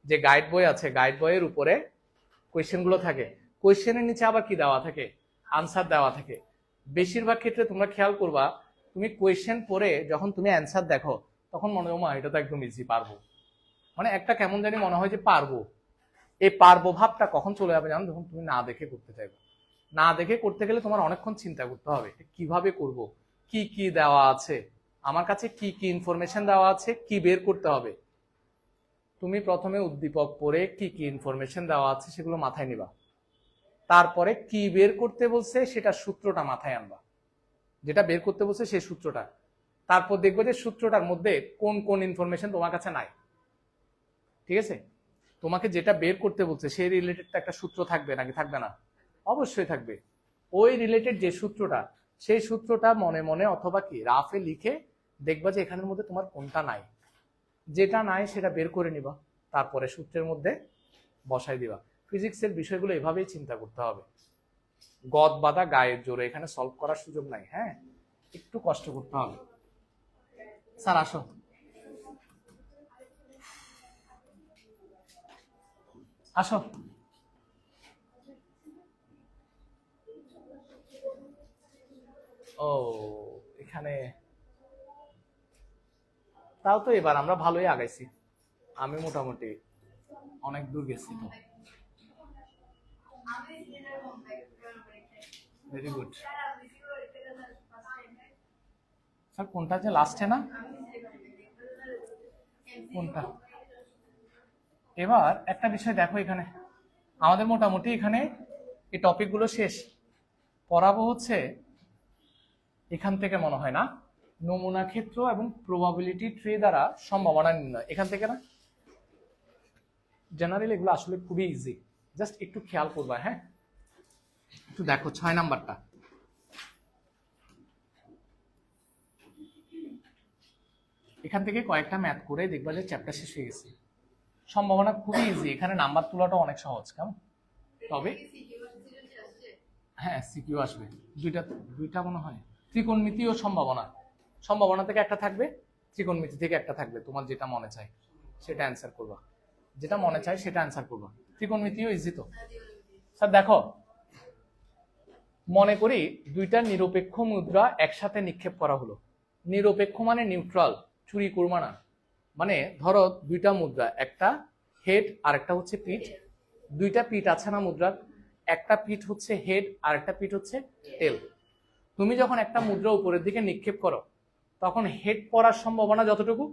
যে গাইড বই আছে, গাইড বইয়ের উপরে কোয়েশ্চেনগুলো থাকে, কোয়েশ্চেনের নিচে আবার কি দেওয়া থাকে, আনসার দেওয়া থাকে। বেশিরভাগ ক্ষেত্রে তোমরা খেয়াল করবা, তুমি কোয়েশ্চেন পড়ে যখন তুমি অ্যান্সার দেখো তখন মনে হয় মা এটা তো একদম ইজি, পারবো, মানে একটা কেমন জানি মনে হয় যে পারবো। এই পারবো ভাবটা কখন চলে যাবে জানো, যখন তুমি না দেখে করতে চাইবে। না দেখে করতে গেলে তোমার অনেকক্ষণ চিন্তা করতে হবে কিভাবে করব, কি কি দেওয়া আছে আমার কাছে, কি কি ইনফরমেশন দেওয়া আছে, কি বের করতে হবে। তুমি প্রথমে উদ্দীপক পড়ে কি কি ইনফরমেশন দেওয়া আছে সেগুলো মাথায় নিবা, তারপরে কি বের করতে বলছে সেটা সূত্রটা মাথায় আনবা, যেটা বের করতে বলছে সেই সূত্রটা। তারপর দেখবো যে সূত্রটার মধ্যে কোন কোন ইনফরমেশন তোমার কাছে নাই। ঠিক আছে, তোমাকে যেটা বের করতে বলছে সেই রিলেটেড একটা সূত্র থাকবে নাকি থাকবে না? অবশ্যই থাকবে। ওই রিলেটেড যে সূত্রটা, সেই সূত্রটা মনে মনে অথবা কি রাফে লিখে দেখবা যে এখানের মধ্যে তোমার কোনটা নাই, যেটা নাই সেটা বের করে নিবা, তারপরে সূত্রের মধ্যে বসাই দিবা। ফিজিক্সের বিষয়গুলো এভাবেই চিন্তা করতে হবে, গদ বাঁধা গায়ের জোরে এখানে সলভ করার সুযোগ নাই। হ্যাঁ, একটু কষ্ট করতে হবে। স্যার আসো। আসো। ও এখানে তাও তো এবার আমরা ভালোই আগাইছি, আমি মোটামুটি অনেক দূর গেছি তো। Very good. স্যার কোনটা যে লাস্টে না, কোনটা? এবার একটা বিষয় দেখো, এখানে আমাদের মোটামুটি এখানে এই টপিকগুলো শেষ। পড়াবো হচ্ছে এখান থেকে মনে হয় না, নমুনা ক্ষেত্র এবং প্রবাবিলিটি ট্রি দ্বারা সম্ভাবনা নির্ণয়, এখান থেকে না। জেনারেলি এগুলো আসলে খুবই ইজি, জাস্ট একটু খেয়াল করবা। হ্যাঁ, একটু দেখো 6 নাম্বারটা। এখান থেকে কয়েকটা ম্যাথ করে দেখবা যে চ্যাপ্টার শেষ হয়ে গেছে। সম্ভাবনা খুবই ইজি, এখানে নাম্বার তোলাটা অনেক সহজ। কেমন? তবে হ্যাঁ সিকিউ আসবে, দুইটা দুইটা মনে হয়। ত্রিকোণমিতি ও সম্ভাবনা, সম্ভাবনা থেকে একটা থাকবে, ত্রিকোণমিতি থেকে একটা থাকবে। তোমার যেটা মনে চায় সেটা অ্যান্সার করবা, যেটা মনে চায় সেটা অ্যান্সার করবা। ত্রিকোণমিতিও ইজি তো। স্যার দেখো, মনে করি দুইটা নিরপেক্ষ মুদ্রা একসাথে নিক্ষেপ করা হলো। নিরপেক্ষ মানে নিউট্রাল, চুরি করবা না। মানে ধরো দুইটা মুদ্রা, একটা হেড আর একটা হচ্ছে পিঠ। দুইটা পিঠ আছে না মুদ্রার, একটা পিঠ হচ্ছে হেড আর একটা পিঠ হচ্ছে টেল। তুমি যখন একটা মুদ্রা উপরের দিকে নিক্ষেপ করো তখন হেড পড়ার সম্ভাবনা যতটুকু,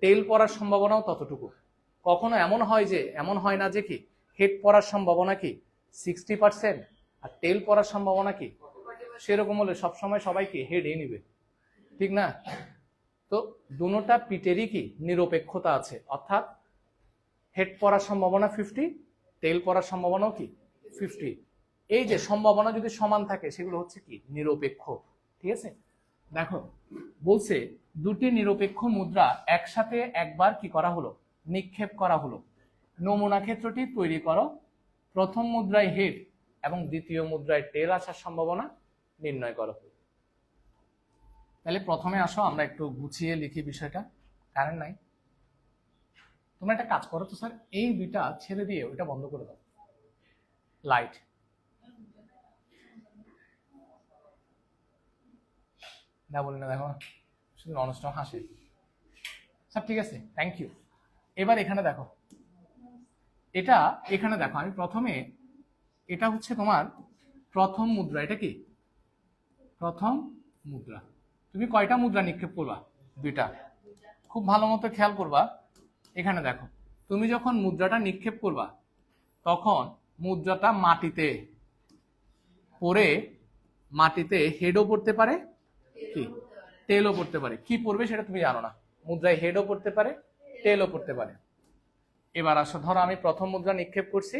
টেল পড়ার সম্ভাবনাও ততটুকু। কখনো এমন হয় যে, এমন হয় না যে কি হেড পড়ার সম্ভাবনা কি 60% আর টেল পড়ার সম্ভাবনা কি, সেরকম হলে সবসময় সবাই কি হেডই নিবে, ঠিক না? তো দুটোটা পিঠেরই কি নিরপেক্ষতা আছে, অর্থাৎ হেড পড়ার সম্ভাবনা 50, টেল পড়ার সম্ভাবনাও কি 50। এই যে সম্ভাবনা যদি সমান থাকে সেগুলো হচ্ছে কি নিরপেক্ষ। ঠিক আছে, দেখো বলছে দুটি নিরপেক্ষ মুদ্রা একসাথে একবার কি করা হলো, নিক্ষেপ করা হলো। নমুনা ক্ষেত্রটি তৈরি করো, প্রথম মুদ্রায় হেড এবং দ্বিতীয় মুদ্রায় টেল আসার সম্ভাবনা নির্ণয় করো। তাহলে প্রথমে আসো আমরা একটু গুছিয়ে লিখি বিষয়টা, কারেন্ট নাই। তোমরা একটা কাজ করো তো স্যার, এই দুইটা ছেড়ে দিয়ে ওইটা বন্ধ করে দাও, লাইট। না বলি না, দেখো শুধু অনুষ্ঠান হাসে। স্যার ঠিক আছে, থ্যাংক ইউ। এবার এখানে দেখো, এটা এখানে দেখো, আমি প্রথমে, এটা হচ্ছে তোমার প্রথম মুদ্রা। এটা কি প্রথম মুদ্রা? তুমি কয়টা মুদ্রা নিক্ষেপ করবা? দুইটা। খুব ভালো মতো খেয়াল করবা। এখানে দেখো, তুমি যখন মুদ্রাটা নিক্ষেপ করবা তখন মুদ্রাটা মাটিতে পড়ে, মাটিতে হেডও পড়তে পারে, কি টেলও পড়তে পারে। কি পড়বে সেটা তুমি জানো না, মুদ্রায় হেডও পড়তে পারে, টেলও পড়তে পারে। এবার আসো, ধরো আমি প্রথম মুদ্রা নিক্ষেপ করছি,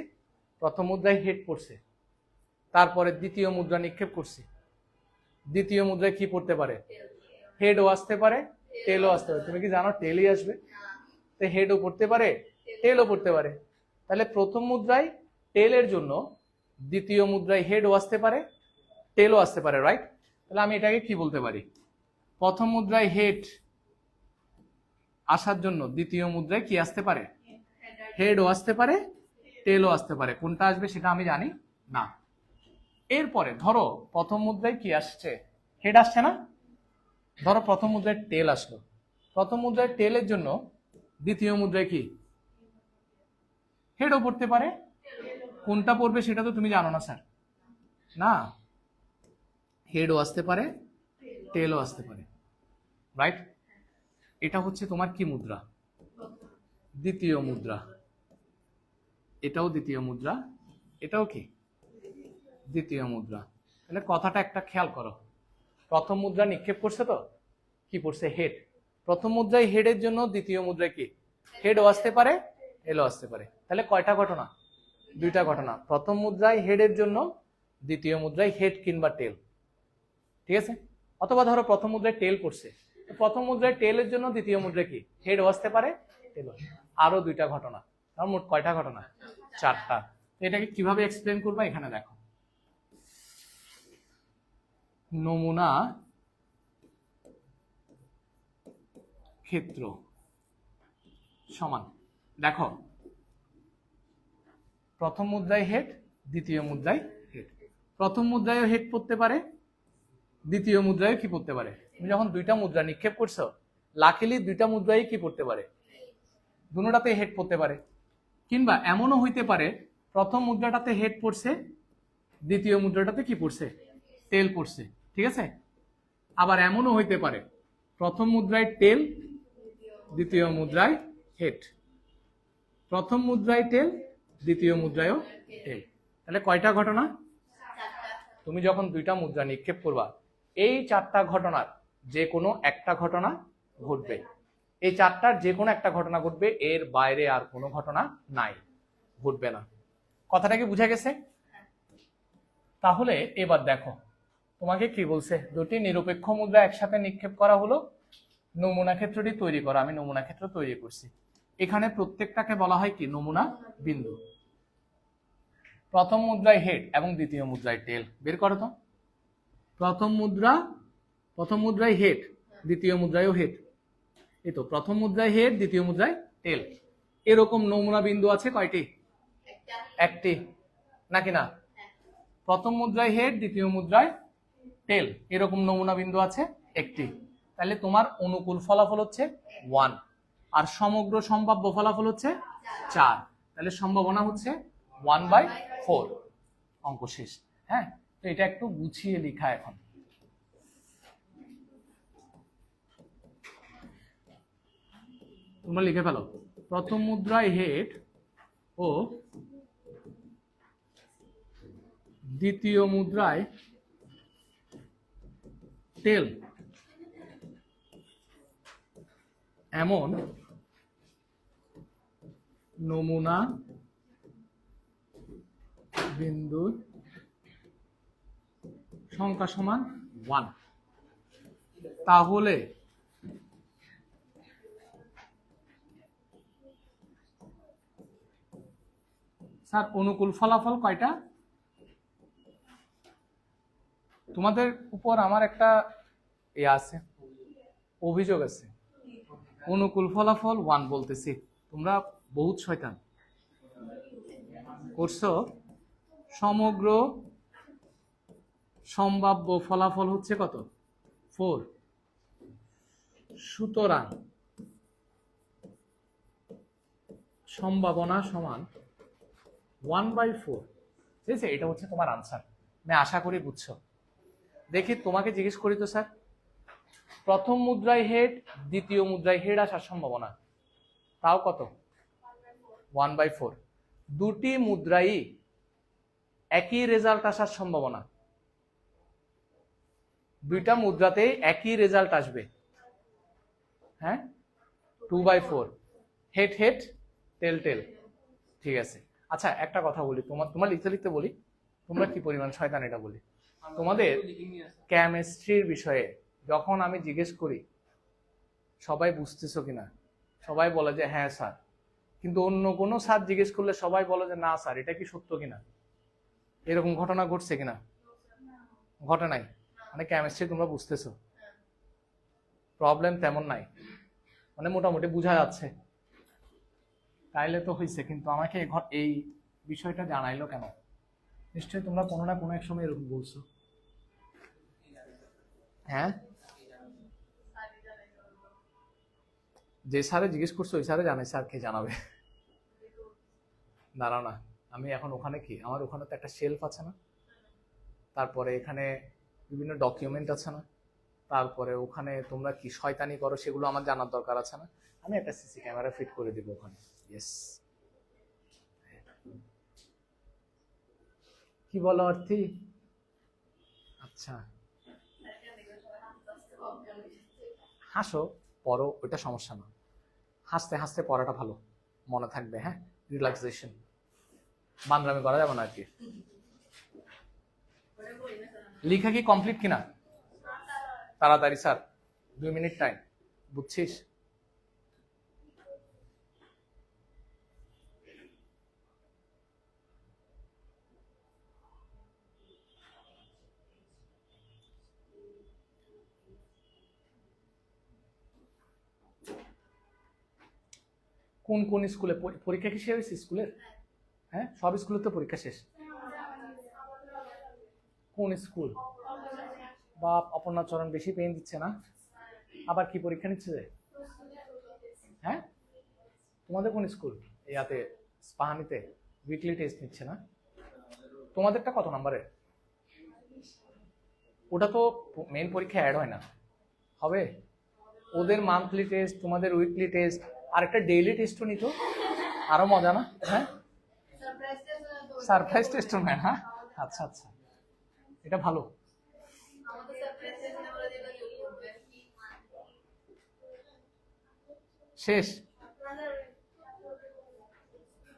প্রথম মুদ্রায় হেড পড়ছে, তারপরে দ্বিতীয় মুদ্রা নিক্ষেপ করছি, দ্বিতীয় মুদ্রায় কি পড়তে পারে, হেডও আসতে পারে, টেলও আসতে পারে। তুমি কি জানো টেলই আসবে? তো হেডও পড়তে পারে, টেলও পড়তে পারে। তাহলে প্রথম মুদ্রায় টেলের জন্য দ্বিতীয় মুদ্রায় হেডও আসতে পারে, টেলও আসতে পারে, রাইট? তাহলে আমি এটাকে কি বলতে পারি, প্রথম মুদ্রায় হেড আসার জন্য দ্বিতীয় মুদ্রায় কি আসতে পারে, হেডও আসতে পারে, টেলও আসতে পারে। কোনটা আসবে সেটা আমি জানি না। এরপরে ধরো প্রথম মুদ্রায় কি আসছে, হেড আসছে না, ধরো প্রথম মুদ্রায় টেল আসলো। প্রথম মুদ্রায় টেলের জন্য দ্বিতীয় মুদ্রায় কি হেডও পড়তে পারে। কোনটা পড়বে সেটা তো তুমি জানো না স্যার, না, হেডও আসতে পারে, টেলও আসতে পারে, রাইট? এটা হচ্ছে তোমার কি মুদ্রা? দ্বিতীয় মুদ্রা। এটাও দ্বিতীয় মুদ্রা, এটাও কি দ্বিতীয় মুদ্রা। তাহলে কথাটা একটা খেয়াল করো, প্রথম মুদ্রা নিক্ষেপ করছে তো কি পড়ছে, হেড। প্রথম মুদ্রায় হেডের জন্য দ্বিতীয় মুদ্রায় কি হেডও আসতে পারে, এলও আসতে পারে। তাহলে কয়টা ঘটনা? দুইটা ঘটনা। প্রথম মুদ্রায় হেডের জন্য দ্বিতীয় মুদ্রায় হেড কিংবা টেল, ঠিক আছে? অথবা ধরো প্রথম মুদ্রায় টেল পড়ছে, প্রথম মুদ্রায় টেলের জন্য দ্বিতীয় মুদ্রায় কি হেডও আসতে পারে, টেলও। আরো দুইটা ঘটনা, তার মোট কয়টা ঘটনা? চারটা। এটাকে কিভাবে এক্সপ্লেন করবা এখানে দেখো। নমুনা ক্ষেত্র সমান, দেখো প্রথম মুদ্রায় হেড, দ্বিতীয় মুদ্রায় হেড। প্রথম মুদ্রায় হেড পড়তে পারে, দ্বিতীয় মুদ্রায় কি পড়তে পারে। তুমি যখন দুইটা মুদ্রা নিক্ষেপ করছো, লাকিলি দুইটা মুদ্রায় কি পড়তে পারে, দুটোটাতে হেড পড়তে পারে। কিংবা এমনও হইতে পারে প্রথম মুদ্রাটাতে হেড পড়ছে, দ্বিতীয় মুদ্রাটাতে কি পড়ছে, টেল পড়ছে, ঠিক আছে? আবার এমনও হইতে পারে প্রথম মুদ্রায় টেল, দ্বিতীয় মুদ্রায় হেড, প্রথম মুদ্রায় টেল, দ্বিতীয় মুদ্রায়ও টেল। তাহলে কয়টা ঘটনা? তুমি যখন দুইটা মুদ্রা নিক্ষেপ করবা, এই চারটা ঘটনার যে কোনো একটা ঘটনা ঘটবে। এই চারটার যে কোনো একটা ঘটনা ঘটবে, এর বাইরে আর কোনো ঘটনা নাই, ঘটবে না। কথাটা কি বুঝা গেছে? তাহলে এবার দেখো তোমাকে কি বলছে, দুটি নিরপেক্ষ মুদ্রা একসাথে নিক্ষেপ করা হলো, নমুনা ক্ষেত্রটি তৈরি করা। আমি নমুনা ক্ষেত্র তৈরি করছি। এখানে প্রত্যেকটাকে বলা হয় কি নমুনা বিন্দু। প্রথম মুদ্রায় হেড এবং দ্বিতীয় মুদ্রায় টেল, বের করো তো। প্রথম মুদ্রায় হেড, দ্বিতীয় মুদ্রায়ও হেড। এই তো প্রথম মুদ্রায় হেড, দ্বিতীয় মুদ্রায় টেল। এরকম নমুনা বিন্দু আছে কয়টি? একটি, নাকি না? প্রথম মুদ্রায় হেড, দ্বিতীয় মুদ্রায় টেল, এরকম নমুনা বিন্দু আছে একটি। তাহলে তোমার অনুকূল ফলাফল হচ্ছে 1, আর সমগ্র সম্ভাব্য ফলাফল হচ্ছে 4। তাহলে সম্ভাবনা হচ্ছে 1/4। অঙ্ক শেষ। হ্যাঁ, তো এটা একটু গুছিয়ে লেখা। এখন তোমরা লিখে ফেলো, প্রথম মুদ্রায় হেড ও দ্বিতীয় মুদ্রায় টেল এমন নমুনা বিন্দুর সংখ্যা সমান 1। তাহলে স্যার অনুকূল ফলাফল কয়টা? তোমাদের উপর আমার একটা আছে, অভিযোগ আছে। অনুকূল ফলাফল 1 বলতেছি, তোমরা বহুত শয়তান করছো। সমগ্র সম্ভাব্য ফলাফল হচ্ছে কত? 4। সুতরাং সম্ভাবনা সমান 1/4। ঠিক আছে, এটা হচ্ছে তোমার আনসার। আমি আশা করি বুঝছো। দেখি তোমাকে জিজ্ঞেস করি তো স্যার, প্রথম মুদ্রায় হেড, দ্বিতীয় মুদ্রায় হেড আসার সম্ভাবনা তাও কত? 1/4। দুটি মুদ্রাই একই রেজাল্ট আসার সম্ভাবনা, দুইটা মুদ্রাতে একই রেজাল্ট আসবে। হ্যাঁ, 2/4। হেড হেড, টেল টেল। ঠিক আছে। আচ্ছা একটা কথা বলি, তোমার লিখতে লিখতে বলি, তোমরা কি পরিমাণ শয়তান এটা বলি। তোমাদের কেমিস্ট্রির বিষয়ে যখন আমি জিজ্ঞেস করি সবাই বুঝতেছো কিনা, সবাই বলে যে হ্যাঁ স্যার, কিন্তু অন্য কোনো স্যার জিজ্ঞেস করলে সবাই বলে যে না স্যার এটা কি সত্য কিনা। এরকম ঘটনা ঘটছে কিনা? ঘটে নাই। মানে কেমিস্ট্রি তোমরা বুঝতেছো, প্রবলেম তেমন নাই, মানে মোটামুটি বোঝা যাচ্ছে। তাইলে তো হয়েছে, কিন্তু আমাকে এই বিষয়টা জানাইলো কেন? নিশ্চয়ই তোমরা কোনো না কোনো এক সময় এরকম বলছো। হ্যাঁ, যে স্যারে জিজ্ঞেস করছো ওই স্যারে জানে, স্যার কে জানাবে? দাঁড়াও না, আমি এখন ওখানে কি, আমার ওখানে তো একটা শেলফ আছে না, তারপরে এখানে বিভিন্ন ডকুমেন্ট আছে না, তারপরে ওখানে তোমরা কি শয়তানি করো সেগুলো আমার জানার দরকার আছে না। আমি একটা সিসি ক্যামেরা ফিট করে দিব ওখানে। ইয়েস, কি বলো অর্থী? আচ্ছা, হাসো, পড়ো, ওইটা সমস্যা না। হাসতে হাসতে পড়াটা ভালো, মনে থাকবে। হ্যাঁ, রিল্যাক্সেশন, বান্দরামি করা যাবে না আর কি। লিখা কি কমপ্লিট কিনা? তাড়াতাড়ি স্যার, 2 মিনিট টাইম, বুঝছিস? কোন কোন স্কুলে পরীক্ষা কি শেষ হয়েছে স্কুলের? হ্যাঁ, সব স্কুলে তো পরীক্ষা শেষ। কোন স্কুল? বাপ, অপর্ণাচরণ বেশি পেন দিচ্ছে না? আবার কি পরীক্ষা নিচ্ছে যে? হ্যাঁ, তোমাদের কোন স্কুল? ইয়াতে স্পাহানিতে উইকলি টেস্ট নিচ্ছে না? তোমাদেরটা কত নম্বরের? ওটা তো মেন পরীক্ষা অ্যাড হয় না, হবে? ওদের মান্থলি টেস্ট, তোমাদের উইকলি টেস্ট, আর একটা ডেইলি টেস্টও নিত, আরো মজা না? হ্যাঁ, সারপ্রাইজ টেস্টও নেয়। হ্যাঁ, আচ্ছা আচ্ছা, এটা ভালো। শেষ?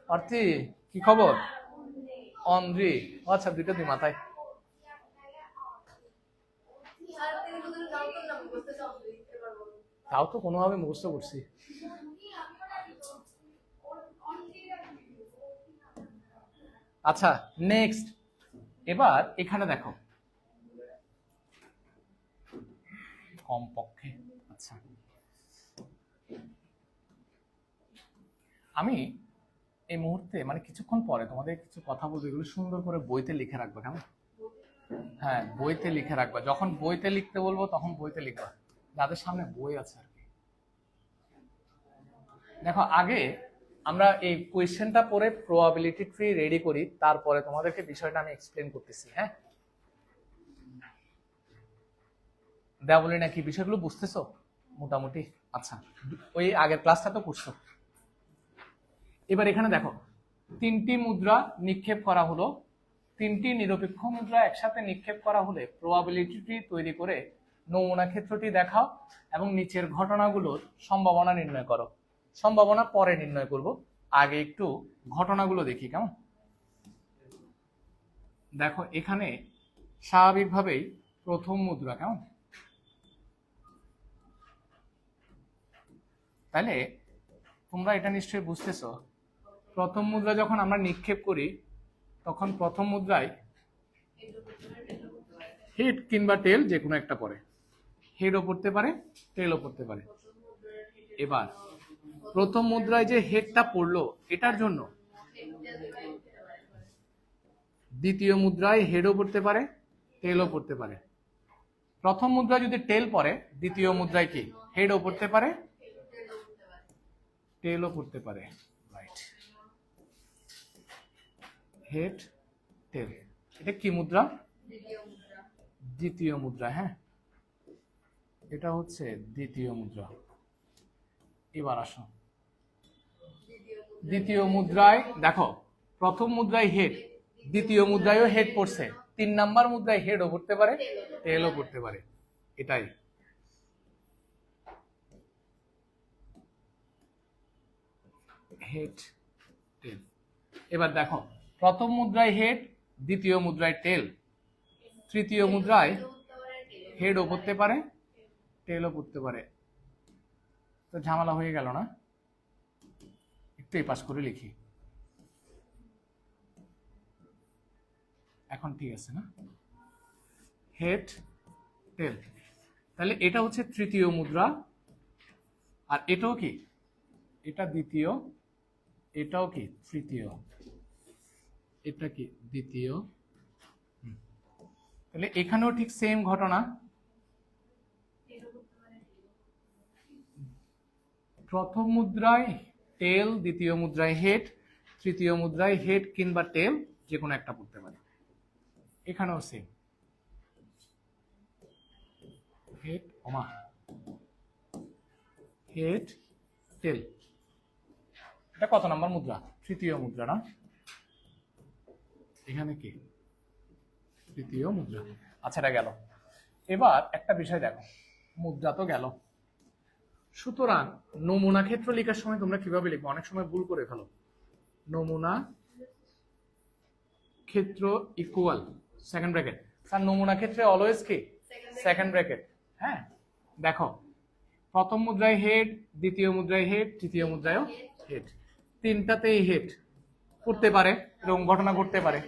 অর্থী, কি খবর? অন্দ্রি, আচ্ছা, দুইটা দুই মাথায়। তাও তো কোনোভাবে মুখস্থ করছি। আচ্ছা, নেক্সট, এবার এখানে দেখো কমপক্ষে। আচ্ছা, আমি এই মুহূর্তে মানে কিছুক্ষণ পরে তোমাদের কিছু কথা বলবো, এগুলো সুন্দর করে বইতে লিখে রাখবে, কেমন? হ্যাঁ, বইতে লিখে রাখবা, যখন বইতে লিখতে বলবো তখন বইতে লিখবা, যাদের সামনে বই আছে আর কি। দেখো, আগে আমরা এই কোয়েশ্চেনটা পড়ে প্রবাবিলিটি ট্রি রেডি করি, তারপরে তোমাদেরকে বিষয়টা আমি এক্সপ্লেন করতেছি। হ্যাঁ, দেয়া বলি নাকি, বিষয়গুলো বুঝতেছো মোটামুটি? আচ্ছা, ওই আগের ক্লাসটা তো করছো। এবার এখানে দেখো, 3টি মুদ্রা নিক্ষেপ করা হলো, 3টি নিরপেক্ষ মুদ্রা একসাথে নিক্ষেপ করা হলে প্রবাবিলিটি তৈরি করে নমুনা ক্ষেত্রটি দেখাও এবং নিচের ঘটনাগুলোর সম্ভাবনা নির্ণয় করো। সম্ভাবনা পরে নির্ণয় করব, আগে একটু ঘটনাগুলো দেখি, কেমন? দেখো, এখানে স্বাভাবিকভাবেই প্রথম মুদ্রা, কেমন? তাহলে তোমরা এটা নিশ্চয়ই বুঝতেছো, প্রথম মুদ্রা যখন আমরা নিক্ষেপ করি তখন প্রথম মুদ্রায় হেড কিংবা টেল যে কোনো একটা পড়ে, হেডও পড়তে পারে, টেলও পড়তে পারে। এবার প্রথম মুদ্রায় যে হেডটা পড়লো এটার জন্য দ্বিতীয় মুদ্রায় হেডও পড়তে পারে, টেলও পড়তে পারে। প্রথম মুদ্রায় যদি টেল পড়ে, দ্বিতীয় মুদ্রায় কি হেডও পড়তে পারে, টেলও পড়তে পারে। রাইট, হেড, টেল, এটা কি মুদ্রা? দ্বিতীয় মুদ্রা। হ্যাঁ, এটা হচ্ছে দ্বিতীয় মুদ্রা। এবার আসো, দ্বিতীয় মুদ্রায় দেখো, প্রথম মুদ্রায় হেড, দ্বিতীয় মুদ্রায়ও হেড পড়ছে, 3 নাম্বার মুদ্রায় হেডও পড়তে পারে, টেলও পড়তে পারে। এটাই হেড, টেল। এবার দেখো, প্রথম মুদ্রায় হেড, দ্বিতীয় মুদ্রায় টেল, তৃতীয় মুদ্রায় হেডও পড়তে পারে, টেলও পড়তে পারে। তো ঝামেলা হয়ে গেল না? একটু এই পাশ করে লিখি, এখন ঠিক আছে না? হেড, টেল, তাহলে এটা হচ্ছে তৃতীয় মুদ্রা, আর এটাও কি, এটা দ্বিতীয়, এটাও কি তৃতীয়, এটা কি দ্বিতীয়। তাহলে এখানেও ঠিক সেম ঘটনা, প্রথম মুদ্রায় টেল, দ্বিতীয় মুদ্রায় হেড, তৃতীয় মুদ্রায় হেড কিংবা টেল, যে কোনো একটা পড়তে পারে। এখানেও সেম, হেড হেড টেল। এটা কত নাম্বার মুদ্রা? তৃতীয় মুদ্রা না? এখানে কি তৃতীয় মুদ্রা। আচ্ছা, এটা গেল। এবার একটা বিষয় দেখো, মুদ্রা তো গেল, সুতরাং নমুনা ক্ষেত্র লেখার সময় তোমরা কিভাবে লিখবে? অনেক সময় ভুল করে ফেলো। নমুনা ক্ষেত্র ইকুয়াল সেকেন্ড ব্র্যাকেট। স্যার নমুনা ক্ষেত্রে অলওয়েজ কি সেকেন্ড ব্র্যাকেট। হ্যাঁ, দেখো প্রথম মুদ্রায় হেড, দ্বিতীয় মুদ্রায় হেড, তৃতীয় মুদ্রায়ও হেড, তিনটাতেই হেড করতে পারে, এরকম ঘটনা ঘটতে পারে।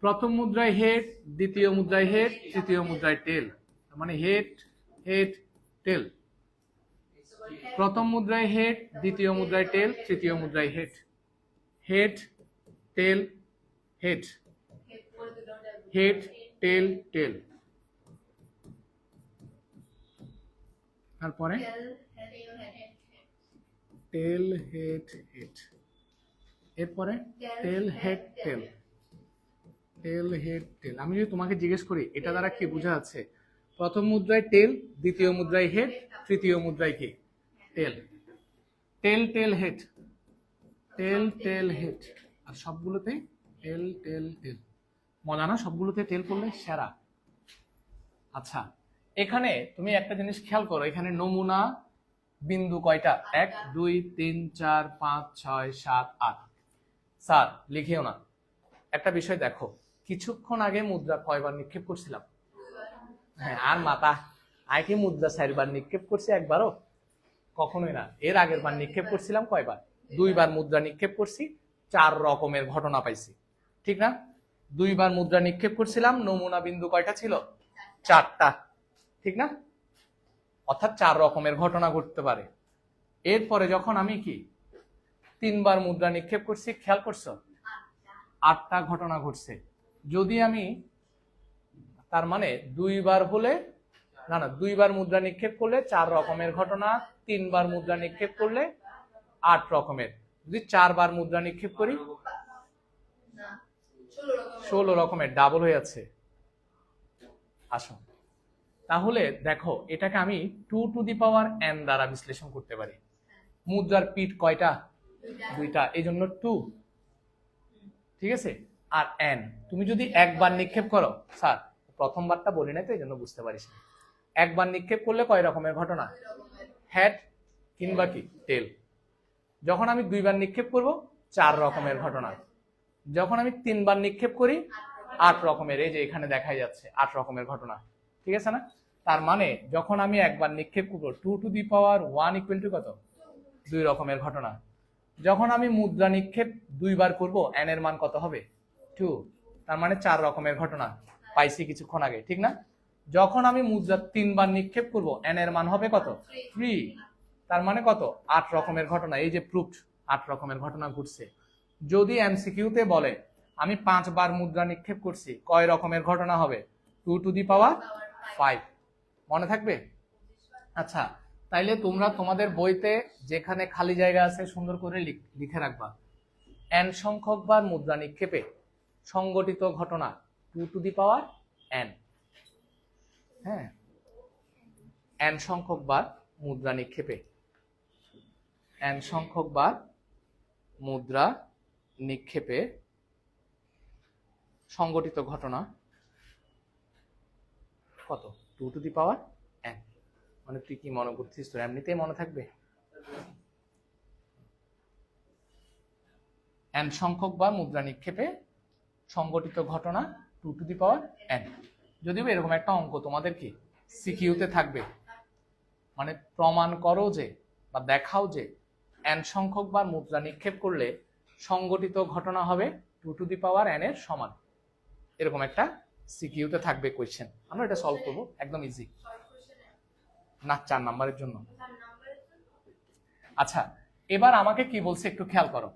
প্রথম মুদ্রায় হেড, দ্বিতীয় মুদ্রায় হেড, তৃতীয় মুদ্রায় টেল, মানে হেড হেড টেল। প্রথম মুদ্রায় হেড, দ্বিতীয় মুদ্রায় টেল, তৃতীয় মুদ্রায় head, head tail head, head tail tail. তারপরে টেল হেড হেড, এরপরে টেল হেড টেল, টেল হেড টেল। আমি যদি তোমাকে জিজ্ঞেস করি এটা দ্বারা কি বোঝা যাচ্ছে? প্রথম মুদ্রায় টেল, দ্বিতীয় মুদ্রায় হেড, তৃতীয় মুদ্রায় কি টেল, টেল টেল হেড, টেল টেল হেড। আর সবগুলোতে টেল টেল টেল। মজা না? সবগুলোতে টেল করলে সেরা। আচ্ছা, এখানে তুমি একটা জিনিস খেয়াল করো, এখানে নমুনা বিন্দু কয়টা? 1 2 3 4 5 6 7 8। স্যার লিখেও না। একটা বিষয় দেখো, কিছুক্ষণ আগে মুদ্রা কয়বার নিক্ষেপ করছিলাম? হ্যাঁ, আর মাথা আগে মুদ্রা 4 বার নিক্ষেপ করছি, একবারও? কখনোই না। এর আগের বার নিক্ষেপ করছিলাম কয়বার? 2 বার মুদ্রা নিক্ষেপ করছি, 4 রকমের ঘটনা পাইছি, ঠিক না? 2 বার মুদ্রা নিক্ষেপ করছিলাম, নমুনা বিন্দু কয়টা ছিল? 4টা, ঠিক না? অর্থাৎ 4 রকমের ঘটনা ঘটতে পারে। এরপরে যখন আমি কি 3 বার মুদ্রা নিক্ষেপ করছি, খেয়াল করছো? 8টা ঘটনা ঘটছে। যদি আমি, তার মানে 2 বার হলে, না 2 বার মুদ্রা নিক্ষেপ করলে 4 রকমের ঘটনা, 3 বার মুদ্রা নিক্ষেপ করলে 8 রকমের। যদি 4 বার মুদ্রা নিক্ষেপ করি 16 রকমের, ডাবল হয়ে যাচ্ছে। আসো, তাহলে দেখো এটাকে আমি 2 টু দি পাওয়ার n দ্বারা বিশ্লেষণ করতে পারি। মুদ্রার পিঠ কয়টা? 2টা, এই জন্য 2, ঠিক আছে? আর n তুমি যদি একবার নিক্ষেপ করো, স্যার প্রথমবারটা বলি নাই তো এই জন্য বুঝতে পারিস না। একবার নিক্ষেপ করলে কয় রকমের ঘটনা? হেড কিংবা কি টেল। যখন আমি 2 বার নিক্ষেপ করব 4 রকমের ঘটনা। যখন আমি 3 বার নিক্ষেপ করি 8 রকমের, এই যে এখানে দেখাই যাচ্ছে 8 রকমের ঘটনা, ঠিক আছে না? তার মানে যখন আমি একবার নিক্ষেপ করব 2 to the power 1 equal to কত? 2 রকমের ঘটনা। যখন আমি মুদ্রা নিক্ষেপ 2 বার করব n এর মান কত হবে? 2, তার মানে 4 রকমের ঘটনা পাইছি কিছুক্ষণ আগে, ঠিক না? যখন আমি মুদ্রা 3 বার নিক্ষেপ করব n এর মান হবে কত? 3, তার মানে কত? 8 রকমের ঘটনা। এই যে প্রুফড, 8 রকমের ঘটনা ঘটছে। যদি এমসিকিউতে বলে আমি 5 বার মুদ্রা নিক্ষেপ করছি, কয় রকমের ঘটনা হবে? 2 টু দি পাওয়ার 5। মনে থাকবে? আচ্ছা, তাইলে তোমরা তোমাদের বইতে যেখানে খালি জায়গা আছে সুন্দর করে লিখে রাখবা, n সংখ্যক বার মুদ্রা নিক্ষেপে সংগঠিত ঘটনা 2 টু দি পাওয়ার n। হ্যাঁ, n সংখ্যক বার মুদ্রা নিক্ষেপে, n সংখ্যক বার মুদ্রা নিক্ষেপে সংগঠিত ঘটনা কত? 2 টু দি পাওয়ার n। মানে তুই কি মনে করছিস? তোর এমনিতেই মনে থাকবে। n সংখ্যক বার মুদ্রা নিক্ষেপে সংগঠিত ঘটনা 2 টু দি পাওয়ার n। যদিও এরকম একটা অঙ্ক তোমাদের কি সিকিউতে থাকবে, মানে প্রমাণ করো যে বা দেখাও যে n সংখ্যক বার মুদ্রা নিক্ষেপ করলে সংগঠিত ঘটনা হবে 2 টু দি পাওয়ার n এর সমান। এরকম একটা সিকিউতে থাকবে কোয়েশ্চেন। আমরা এটা সলভ করব, একদম ইজি না, 4 নাম্বারের জন্য। আচ্ছা, এবার আমাকে কি বলছে একটু খেয়াল করো,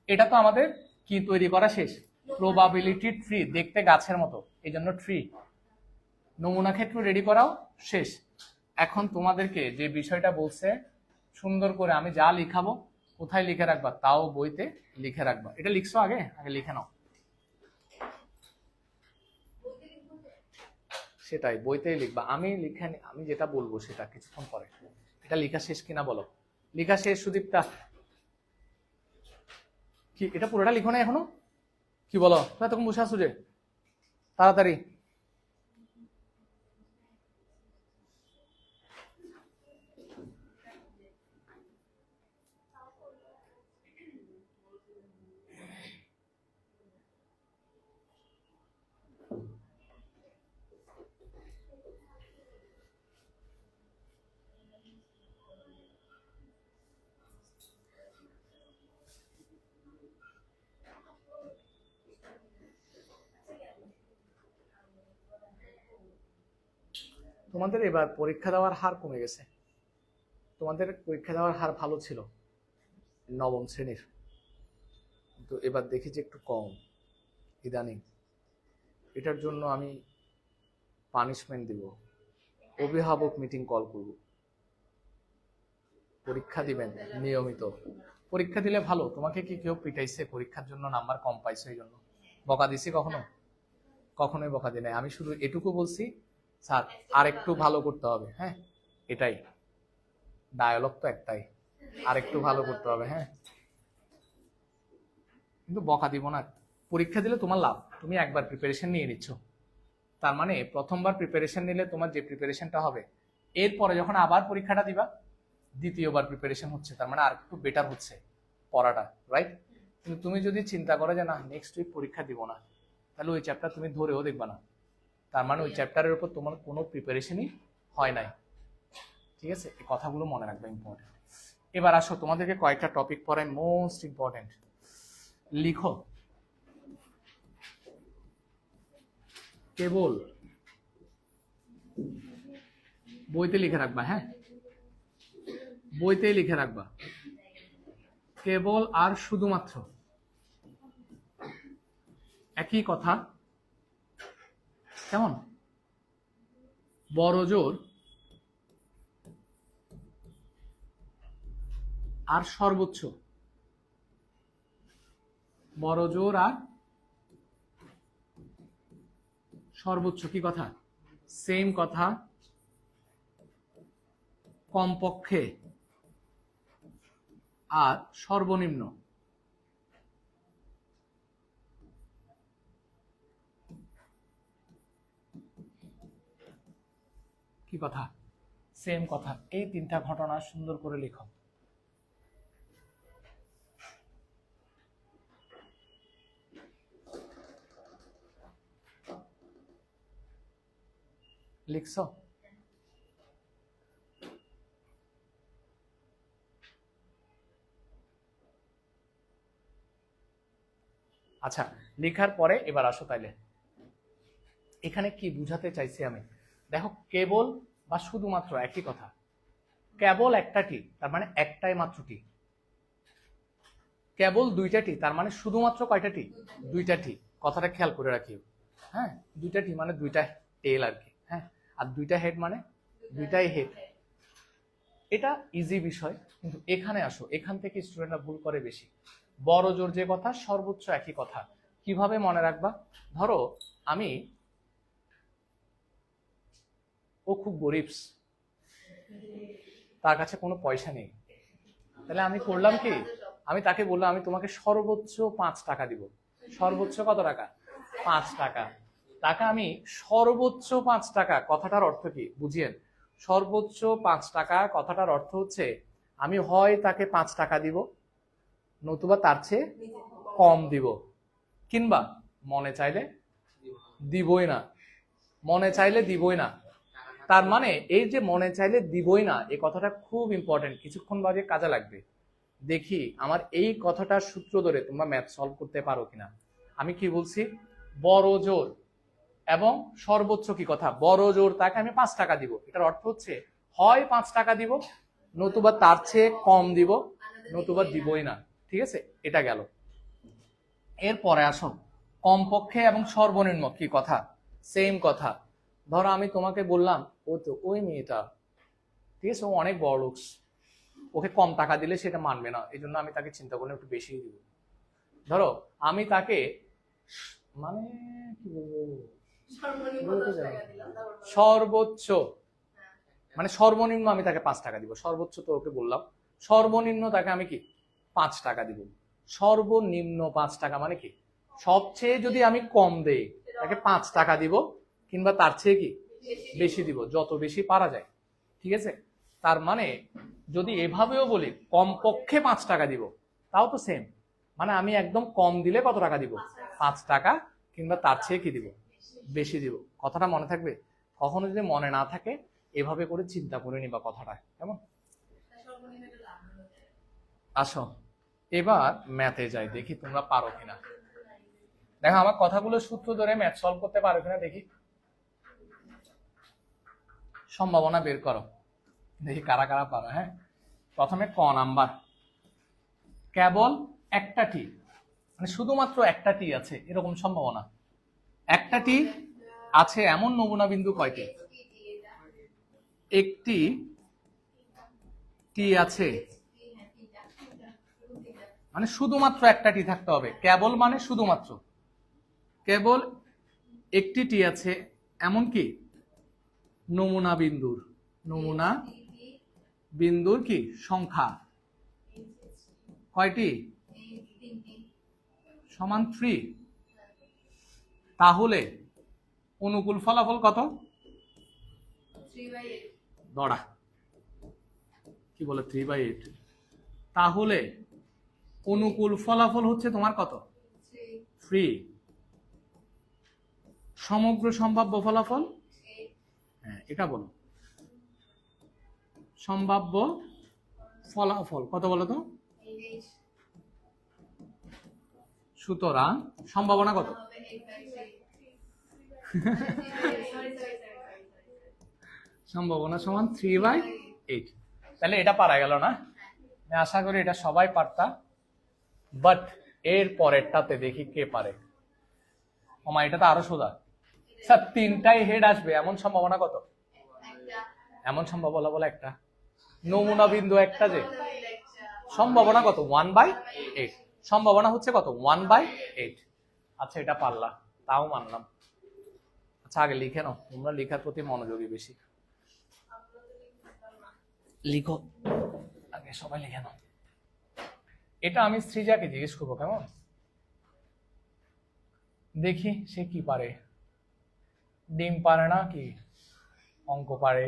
এটা তো আমাদের কি তৈরি করা শেষ, প্রবাবিলিটি ট্রি, দেখতে গাছের মতো, এই জন্য ট্রি। নমুনা ক্ষেত্র রেডি করাও শেষ। এখন তোমাদেরকে যে বিষয়টা বলছে সুন্দর করে আমি যা লিখাবো কোথায় লিখে রাখবা, তাও বইতে লিখে রাখবা। এটা লিখছো আগে আগে লিখে নাও, সেটাই বইতেই লিখবা। আমি যেটা বলবো সেটা কিছুক্ষণ পরে। এটা লেখা শেষ কিনা বলো, লেখা শেষ সুদীপ্তা? কি এটা পুরোটা লিখো না এখনো? কি বলো তখন বসে আসো যে, তাড়াতাড়ি। তোমাদের এবার পরীক্ষা দেওয়ার হার কমে গেছে, তোমাদের পরীক্ষা দেওয়ার হার ভালো ছিল নবম শ্রেণীর, তো এবার দেখি যে একটু কম ইদানিং। এটার জন্য আমি পানিশমেন্ট দিব, অভিভাবক মিটিং কল করব। পরীক্ষা দিবেন নিয়মিত, পরীক্ষা দিলে ভালো। তোমাকে কি কেউ পিটাইছে পরীক্ষার জন্য নাম্বার কম পাইছো এই জন্য? বকা দিছি কখনো? কখনোই বকা দিই নাই। আমি শুধু এটুকু বলছি স্যার আর একটু ভালো করতে হবে, হ্যাঁ এটাই ডায়ালগ তো একটাই, আর একটু ভালো করতে হবে, হ্যাঁ। কিন্তু বকা দিব না। পরীক্ষা দিলে তোমার লাভ, তুমি একবার প্রিপারেশন নিয়ে নিচ্ছ, তার মানে প্রথমবার প্রিপারেশন নিলে তোমার যে প্রিপারেশনটা হবে, এরপরে যখন আবার পরীক্ষাটা দিবা দ্বিতীয়বার প্রিপারেশন হচ্ছে, তার মানে আর একটু বেটার হচ্ছে পড়াটা, রাইট? কিন্তু তুমি যদি চিন্তা করো যে না নেক্সট উইক পরীক্ষা দিব না, তাহলে ওই চ্যাপ্টার তুমি ধরেও দেখবা না, তার মানে ওই চ্যাপ্টারের উপর তোমার কোনো প্রিপারেশনই হয় নাই। ঠিক আছে, এই কথাগুলো মনে রাখবে, ইম্পর্টেন্ট। এবার আসো তোমাদেরকে কয়েকটা টপিক পড়াই, মোস্ট ইম্পর্টেন্ট। লিখো কেবল, বইতে লিখে রাখবা, হ্যাঁ বইতেই লিখে রাখবা, কেবল আর শুধুমাত্র একই কথা। কেমন? বড় জোর আর সর্বোচ্চ, বড় জোর আর সর্বোচ্চ কি কথা? সেম কথা, কমপক্ষে আর সর্বনিম্ন। কি কথা? সেম কথা। এই তিনটা ঘটনা সুন্দর করে লিখো। লিখছো? আচ্ছা, লেখার পরে এবার আসো তাইলে এখানে কি বুঝাতে চাইছি আমি। দেখো কেবল বা শুধুমাত্র একই কথা। কেবল একটা টি তার মানে একটাই মাত্র টি, কেবল দুইটা টি তার মানে শুধুমাত্র কয়টা টি? দুইটা টি। কথাটা খেয়াল করে রাখিও, হ্যাঁ দুইটা টি মানে দুইটা টেল আর কি, হ্যাঁ আর দুইটা হেড মানে দুইটাই হেড। এটা ইজি বিষয়, কিন্তু এখানে আসো, এখান থেকে স্টুডেন্টরা ভুল করে বেশি। বড় জোর যে কথা, সর্বোচ্চ একই কথা। কিভাবে মনে রাখবা? ধরো ও খুব গরিব, তার কাছে কোনো পয়সা নেই, তাহলে আমি করলাম কি, আমি তাকে বললাম আমি তোমাকে সর্বোচ্চ 5 টাকা দিব। সর্বোচ্চ কত টাকা? 5 টাকা। টাকা আমি সর্বোচ্চ 5 টাকা, কথাটার অর্থ কি বুঝিয়েন? সর্বোচ্চ 5 টাকা কথাটার অর্থ হচ্ছে আমি হয় তাকে 5 টাকা দিব, নতুবা তার চেয়ে কম দিব, কিংবা মনে চাইলে দিবই না। মনে চাইলে দিবই না, তার মানে এই যে মনে চাইলে দিবই না, এই কথাটা খুব ইম্পর্টেন্ট, কিছুক্ষণ বাদে কাজে লাগবে। দেখি আমার এই কথাটার সূত্র ধরে তোমরা ম্যাথ সলভ করতে পারো কিনা। আমি কি বলছি? বড় জোর এবং সর্বোচ্চ কি কথা? বড় জোর তাকে আমি 5 টাকা দিব, এটার অর্থ হচ্ছে হয় 5 টাকা দিব, নতুবা তার চেয়ে কম দিব, নতুবা দিবই না। ঠিক আছে, এটা গেল। এরপরে আসো কমপক্ষে এবং সর্বনিম্ন, কি কথা? সেম কথা। ধরো আমি তোমাকে বললাম ও তো ওই মেয়েটা, ঠিক আছে, ও অনেক বড় লোকস, ওকে কম টাকা দিলে সেটা মানবে না, এই জন্য আমি তাকে চিন্তা করলে একটু বেশি দিব। ধরো আমি তাকে মানে কি বলবো, সর্বোচ্চ মানে সর্বনিম্ন আমি তাকে 5 টাকা দিব, সর্বোচ্চ তো ওকে বললাম, সর্বনিম্ন তাকে আমি কি 5 টাকা দিব। সর্বনিম্ন 5 টাকা মানে কি, সবচেয়ে যদি আমি কম দেই তাকে 5 টাকা দিব, কিংবা তার চেয়ে কি বেশি দিব, যত বেশি পারা যায়। ঠিক আছে, তার মানে যদি এভাবেও বলি কমপক্ষে 5 টাকা দিব, তাও তো সেম, মানে আমি একদম কম দিলে কত টাকা দিব, 5 টাকা, কিংবা তার চেয়ে কি দিব, বেশি দিব। কথাটা মনে থাকবে? কখনো যদি মনে না থাকে এভাবে করে চিন্তা করে নিবা কথাটা, কেমন? আসো এবার ম্যাথে যাই, দেখি তোমরা পারো কিনা। দেখো আমার কথাগুলো সূত্র ধরে ম্যাথ সলভ করতে পারো কিনা দেখি। সম্ভাবনা বের করো, দেখি কারা কারা পারো। হ্যাঁ, প্রথমে ক নাম্বার, কেবল একটা টি, মানে শুধুমাত্র একটা টি আছে এরকম সম্ভাবনা। একটা টি আছে এমন নমুনা বিন্দু কয়টি? একটি টি আছে, মানে শুধুমাত্র একটা টি থাকতে হবে। কেবল মানে শুধুমাত্র, কেবল একটি টি আছে এমন কি নমুনা বিন্দুর কি সংখ্যা কয়টি? সমান 3। তাহলে অনুকূল ফলাফল কত? দড়া কি বলে 3/8। তাহলে অনুকূল ফলাফল হচ্ছে তোমার কত? 3। সমগ্র সম্ভাব্য ফলাফল, হ্যাঁ এটা বলো, সম্ভাব্য ফলাফল কত বলো তো? সুতরাং সম্ভাবনা কত? সম্ভাবনা সমান 3/8। তাহলে এটা পারা গেল না? আমি আশা করি এটা সবাই পারতা, বাট এর পরেরটাতে দেখি কে পারে। ওমা এটা তো আরো সোজা স্যার, 3টাই হেড আসবে এমন সম্ভাবনা কত? এমন সম্ভাবনা বলে একটা নমুনা বিন্দু একটা, যে সম্ভাবনা কত? 1/8। সম্ভাবনা হচ্ছে কত? 1/8। আচ্ছা এটা পারলা, তাও মানলাম। আচ্ছা আগে লিখে নাও, তোমরা লেখার প্রতি মনোযোগী বেশি। লিখো আগে, সবাই লিখে নাও। এটা আমি সৃজাকে জিজ্ঞেস করবো, কেমন? দেখি সে কি পারে। ডিম পারে না কি অঙ্ক পারে?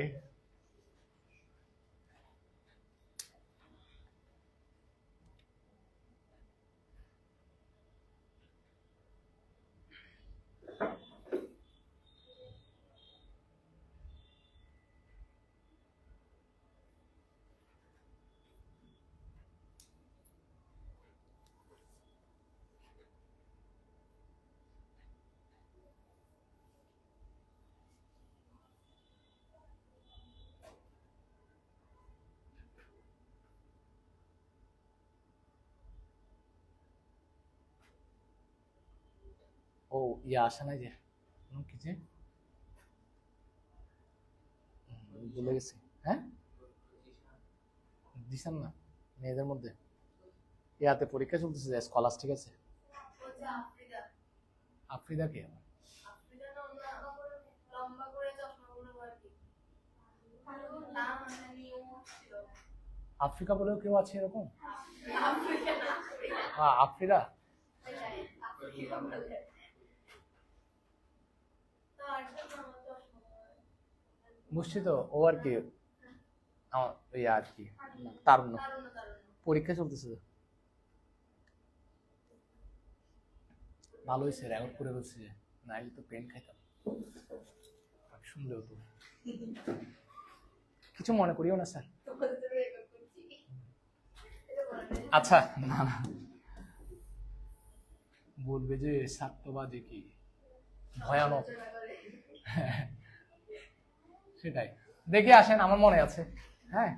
ও ইয়ে আসে না, যে কি যে ভুলে গেছি। হ্যাঁ দিছেন না মেয়েদের মধ্যে, ইয়াতে পরীক্ষা চলতেছে, স্কলার, ঠিক আছে। আফ্রিদা কে? আফ্রিকা বলেও কেউ আছে এরকম? হ্যাঁ আফ্রিদা। বুঝছি তো, ও আর কি ওই আর কি তারুণ্য, পরীক্ষা চলতেছে। ভালো হয়েছে রেকর্ড করে বলছি, নাইলে তো পেন খাইতাম, শুনলেও তো। কিছু মনে করিও না স্যার। আচ্ছা না না, বলবে যে ছাত্রবাদী কি ভয়ানক। সেটাই, দেখে আসেন, আমার মনে আছে। হ্যাঁ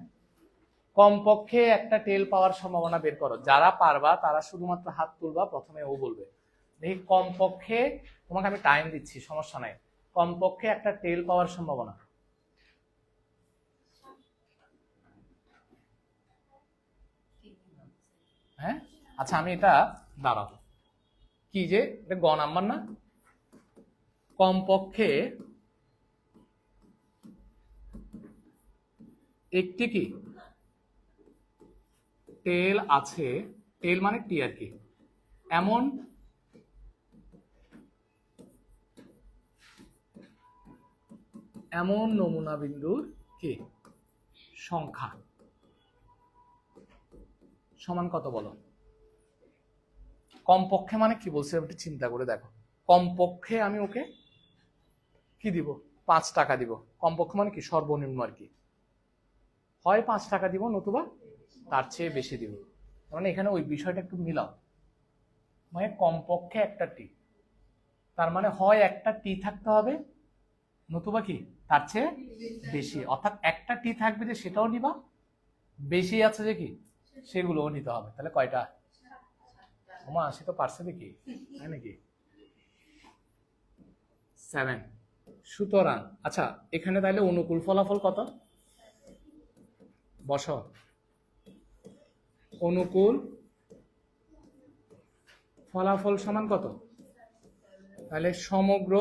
কমপক্ষে একটা টেল পাওয়ার সম্ভাবনা বের করো। যারা পারবা তারা শুধুমাত্র হাত তুলবা, প্রথমে ও বলবে। দেখি কমপক্ষে, তোমাকে আমি টাইম দিচ্ছি, সমস্যা নাই। কমপক্ষে একটা টেল পাওয়ার সম্ভাবনা। হ্যাঁ আচ্ছা, আমি এটা দাঁড়াও, কি যে এটা গ নাম্বার না, কমপক্ষে একটি কি টেল আছে, টেল মানে টি আর কি, এমন নমুনা বিন্দুর কি সংখ্যা সমান কত বলো। কমপক্ষে মানে কি বলছে একটু চিন্তা করে দেখো। কমপক্ষে আমি ওকে কি দিব, 5 টাকা দিব। কমপক্ষে মানে কি সর্বনিম্ন আর কি, হয় 5 টাকা দিব নতুবা তার চেয়ে বেশি দিব। মানে এখানে ওই বিষয়টা একটু মিলাও, মানে কমপক্ষে একটা টি, তার মানে হয় একটা টি থাকতে হবে নতুবা কি তার চেয়ে বেশি, অর্থাৎ একটা টি থাকবে যে সেটাও নিবা, বেশি আছে যে কি সেগুলোও নিতে হবে। তাহলে কয়টা? ওমা সে তো পারছে দেখি, তাই নাকি? 7। সুতরাং আচ্ছা, এখানে তাহলে অনুকূল ফলাফল কত? বস, অনুকূল ফলাফল সমান কত? তাহলে সমগ্র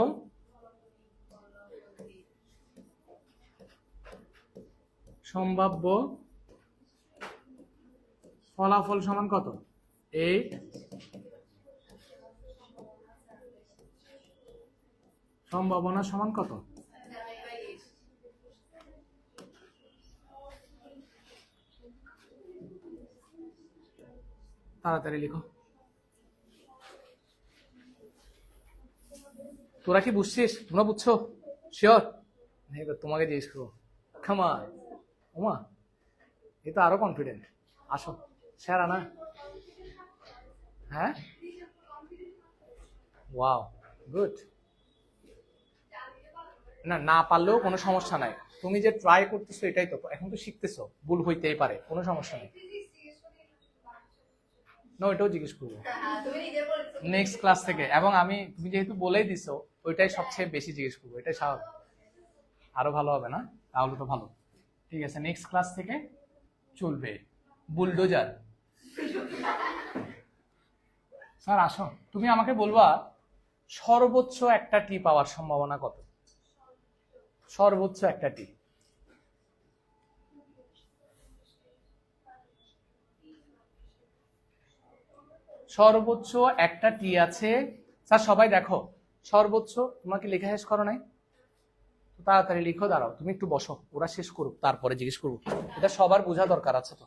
সম্ভাব্য ফলাফল সমান কত? 8। সম্ভাবনা সমান কত? তাড়াতাড়ি লিখো। তোরা কি বুঝছিস? তোমরা বুঝছো? শিওর? তোমাকে জিজ্ঞেস করবো। খামা ওমা, এ তো আরো কনফিডেন্ট। আসো, সেরা না? হ্যাঁ, ওয়াও, গুড। না না পারলেও কোনো সমস্যা নাই, তুমি যে ট্রাই করতেছো এটাই তো, এখন তো শিখতেছো, ভুল হইতেই পারে, কোনো সমস্যা নেই। না ওইটাও জিজ্ঞেস করবো নেক্সট ক্লাস থেকে, এবং আমি তুমি যেহেতু বলেই দিছো ওইটাই সবচেয়ে বেশি জিজ্ঞেস করবো, এটাই স্বাভাবিক। আরো ভালো হবে না? তাহলে তো ভালো, ঠিক আছে, নেক্সট ক্লাস থেকে চলবে বুলডোজার। স্যার আসো, তুমি আমাকে বলবা সর্বোচ্চ একটা টি পাওয়ার সম্ভাবনা কত? সর্বোচ্চ একটা টি, সর্বোচ্চ একটা টি আছে। স্যার সবাই দেখো, সর্বোচ্চ, তোমাকে লেখা শেষ করো নাই? তাড়াতাড়ি লিখো, দাঁড়াও তুমি একটু বসো, ওরা শেষ করুক তারপরে জিজ্ঞেস করবো, এটা সবার বোঝা দরকার আছে তো।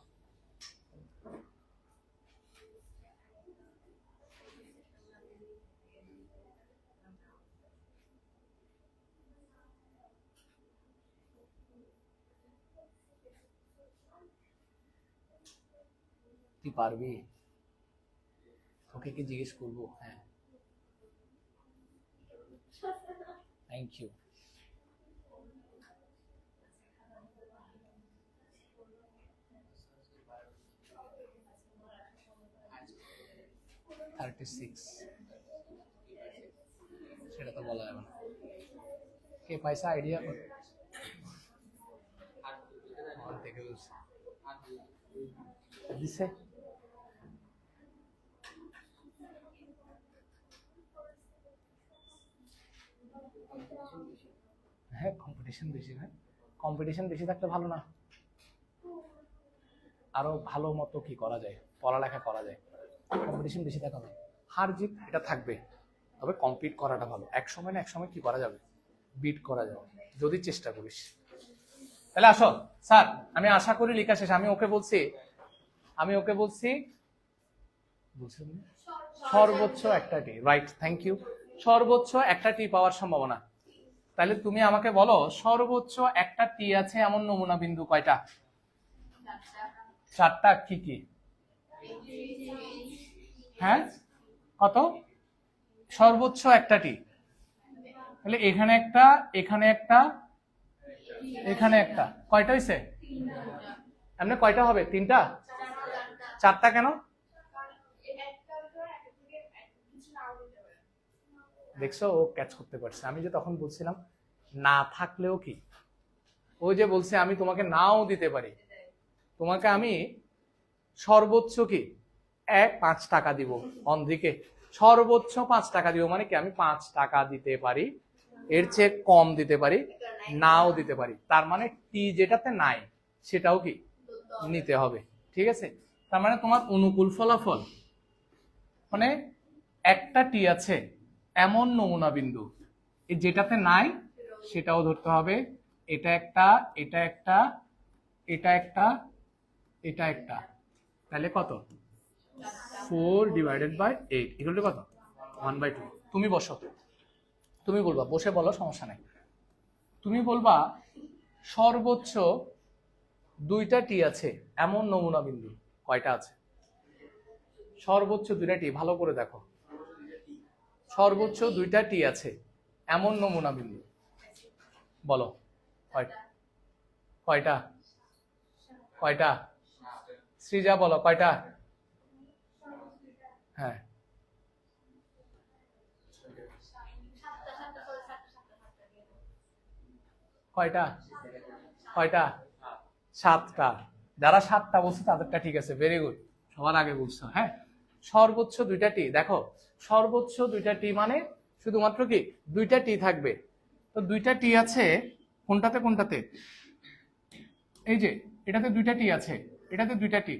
তুই পারবি? ওকে কি জিজ্ঞেস করবো? হ্যাঁ, থ্যাংক ইউ। সেটা তো বলা যাবে না, কে পয়সা আইডিয়া থেকে দিছে। হ্যাঁ কম্পিটিশন বেশি, হয় কম্পিটিশন বেশি থাকলে ভালো না? আরো ভালো মতো কি করা যায়, পড়ালেখা করা যায়, কম্পিটিশন বেশি থাকা ভালো। হার জিত এটা থাকবে, তবে কম্পিট করাটা ভালো, এক সময় না এক সময় কি করা যাবে, বিট করা যাবে যদি চেষ্টা করিস। তাহলে আসো স্যার, আমি আশা করি লেখা শেষ। আমি ওকে বলছি সর্বোচ্চ একটা টি, রাইট, থ্যাংক ইউ। সর্বোচ্চ একটা টি পাওয়ার সম্ভাবনা। তাহলে তুমি আমাকে বলো সর্বোচ্চ একটা টি আছে এমন নমুনা বিন্দু কয়টা? 4টা। কি কি? হ্যাঁ কত? সর্বোচ্চ একটা টি, তাহলে এখানে একটা, এখানে একটা, এখানে একটা, কয়টা হয়েছে? এমনি কয়টা হবে? 3টা? 4টা কেন? দেখছো, ও ক্যাচ করতে পারছে। আমি যে তখন বলছিলাম না থাকলেও কি, ওই যে বলছে আমি তোমাকে নাও দিতে পারি, তোমাকে আমি সর্বোচ্চ কি 5 টাকা দিব, অন্ধ্রিকে সর্বোচ্চ 5 টাকা দিব, মানে কি আমি 5 টাকা দিতে পারি, এর চেয়ে কম দিতে পারি, নাও দিতে পারি। তার মানে টি যেটাতে নাই সেটাও কি নিতে হবে, ঠিক আছে? তার মানে তোমার অনুকূল ফলাফল মানে একটা টি আছে এমন নমুনা বিন্দু যেটাতে নাই সেটাও ধরতে হবে। এটা একটা, এটা একটা, এটা একটা, এটা একটা, তাহলে কত? 4/8 ইকুয়াল টু কত? 1/2। তুমি বসো, তুমি বলবা, বসে বলো, সমস্যা নেই। তুমি বলবা সর্বোচ্চ 2টা টি আছে এমন নমুনা বিন্দু কয়টা আছে? সর্বোচ্চ 2টা টি, ভালো করে দেখো, সর্বোচ্চ 2টা টি আছে এমন নমুনা বিন্দু বলো কয়টা? কয়টা? কয়টা? সৃজা বলো কয়টা? হ্যাঁ, কয়টা? কয়টা? 7টা। যারা 7টা বলছে তাদেরটা ঠিক আছে, ভেরি গুড, সবার আগে বলছো। হ্যাঁ, সর্বোচ্চ 2টা টি, দেখো সর্বোচ্চ 2টা টি মানে শুধুমাত্র কি 2টা টি থাকবে। তো 2টা টি আছে কোনটাতে কোনটাতে? এই যে এটাতে 2টা টি আছে, এটাতে 2টা টি।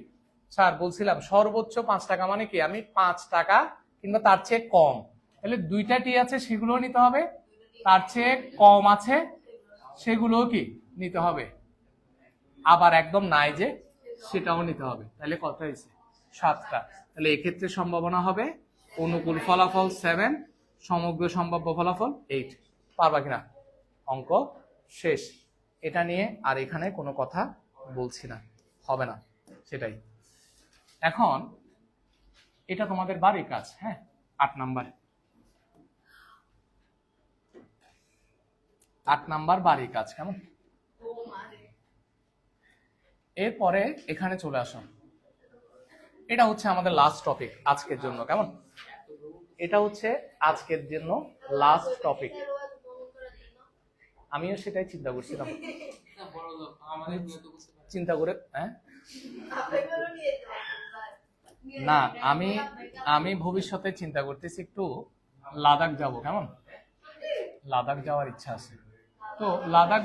স্যার বলছিলাম সর্বোচ্চ 5 টাকা মানে কি আমি 5 টাকা কিংবা তার চেয়ে কম, তাহলে 2টা টি আছে সেগুলোও নিতে হবে, তার চেয়ে কম আছে সেগুলোও কি নিতে হবে, আবার একদম নাই যে সেটাও নিতে হবে। তাহলে কত হয়েছে? 7টা। তাহলে এক্ষেত্রে সম্ভাবনা হবে অনুকূল ফলাফল 7, সমগ্র সম্ভাব্য ফলাফল 8। পারবা কিনা? অঙ্ক শেষ। এটা নিয়ে আর এখানে কোনো কথা বলছি না, হবে না, সেটাই। এখন এটা তোমাদের বাড়ির কাজ। হ্যাঁ, 8 নাম্বার, 8 নাম্বার বাড়ির কাজ, কেমন? এরপরে এখানে চলে আসো, এটা হচ্ছে আমাদের লাস্ট টপিক আজকের জন্য, কেমন? এটা হচ্ছে আজকের জন্য লাস্ট টপিক। আমিও সেটাই চিন্তা করছিলাম, চিন্তা করে। হ্যাঁ, না আমি ভবিষ্যতে চিন্তা করতেছি একটু লাদাখ যাব, কেমন? লাদাখ যাওয়ার ইচ্ছা আছে। তো লাদাখ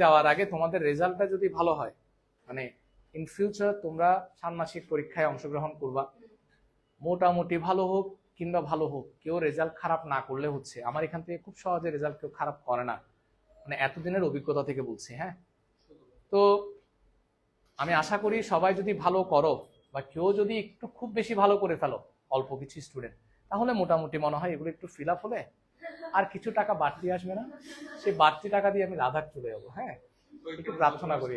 যাওয়ার আগে তোমাদের রেজাল্টটা যদি ভালো হয়, মানে ইন ফিউচার তোমরা ষান্মাসিক পরীক্ষায় অংশগ্রহণ করবা, মোটামুটি ভালো হোক কিংবা ভালো হোক, কেউ রেজাল্ট খারাপ না করলে হচ্ছে। আমার এখান থেকে খুব সহজে রেজাল্ট কেউ খারাপ করে না, মানে এতদিনের অভিজ্ঞতা থেকে বলছি। হ্যাঁ, তো আমি আশা করি সবাই যদি ভালো করো বা কেউ যদি একটু খুব বেশি ভালো করে ফেলো, অল্প কিছু স্টুডেন্ট, তাহলে মোটামুটি মনে হয় এগুলো একটু ফিল আপ হলে আর কিছু টাকা বাড়তি আসবে না, সেই বাড়তি টাকা দিয়ে আমি লাদাখ চলে যাবো। হ্যাঁ, একটু প্রার্থনা করি,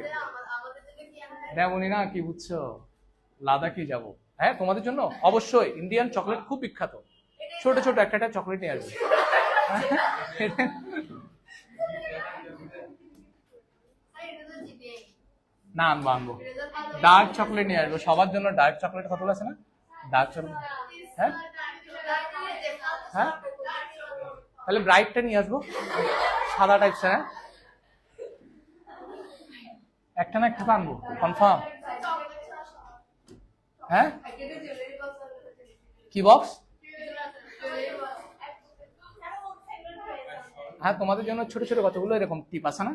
দেবনি না কি বুঝছো, লাদাখই যাব। হ্যাঁ, তোমাদের জন্য অবশ্যই ইন্ডিয়ান চকলেট খুব বিখ্যাত, ছোট ছোট একটা চকলেট নিয়ে আসবে। না, আনবো ডার্ক চকলেট নিয়ে আসবো সবার জন্য। ডার্ক চকলেট কত আছে না? ডার্ক চকলেট, হ্যাঁ হ্যাঁ, তাহলে ব্রাইটটা নিয়ে আসবো, সাদা টাইপস। হ্যাঁ, একটা না একটা আনবো কনফার্ম। হ্যাঁ, কি বক্স? হ্যাঁ, তোমাদের জন্য ছোট ছোট কতগুলো এরকম টিপ আছে না,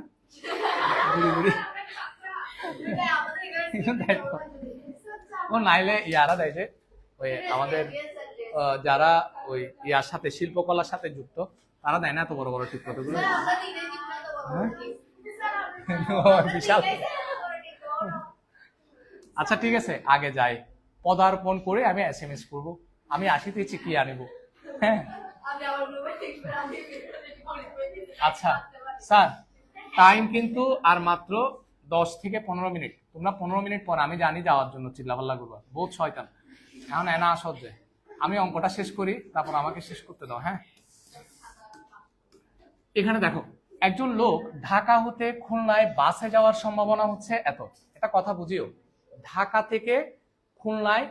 ঘুরি ঘুরি। ও নাইলে ইয়ারা দেয় যে ওই আমাদের যারা ওই ইয়ার সাথে শিল্পকলার সাথে যুক্ত, তারা দেয় না এত বড় বড় টিপ কতগুলো। বিশাল। আচ্ছা ঠিক আছে, আগে যাই, পদার্পণ করে আমি SMS করবো আমি আসিতেছি কি আনিব। হ্যাঁ, আচ্ছা স্যার, টাইম কিন্তু আর মাত্র 10 থেকে 15 মিনিট। তোমরা 15 মিনিট পর, আমি জানি যাওয়ার জন্য চিল্লাপাল্লা করবা, বহুত শয়তান। এখন এনা আসছে, আমি অঙ্কটা শেষ করি, তারপর আমাকে শেষ করতে দাও। হ্যাঁ, এখানে দেখো একজন লোক ঢাকা হতে খুলনায় বাসে যাওয়ার সম্ভাবনা হচ্ছে এত। এটা কথা বুঝিও, ঢাকা থেকে খুলনায়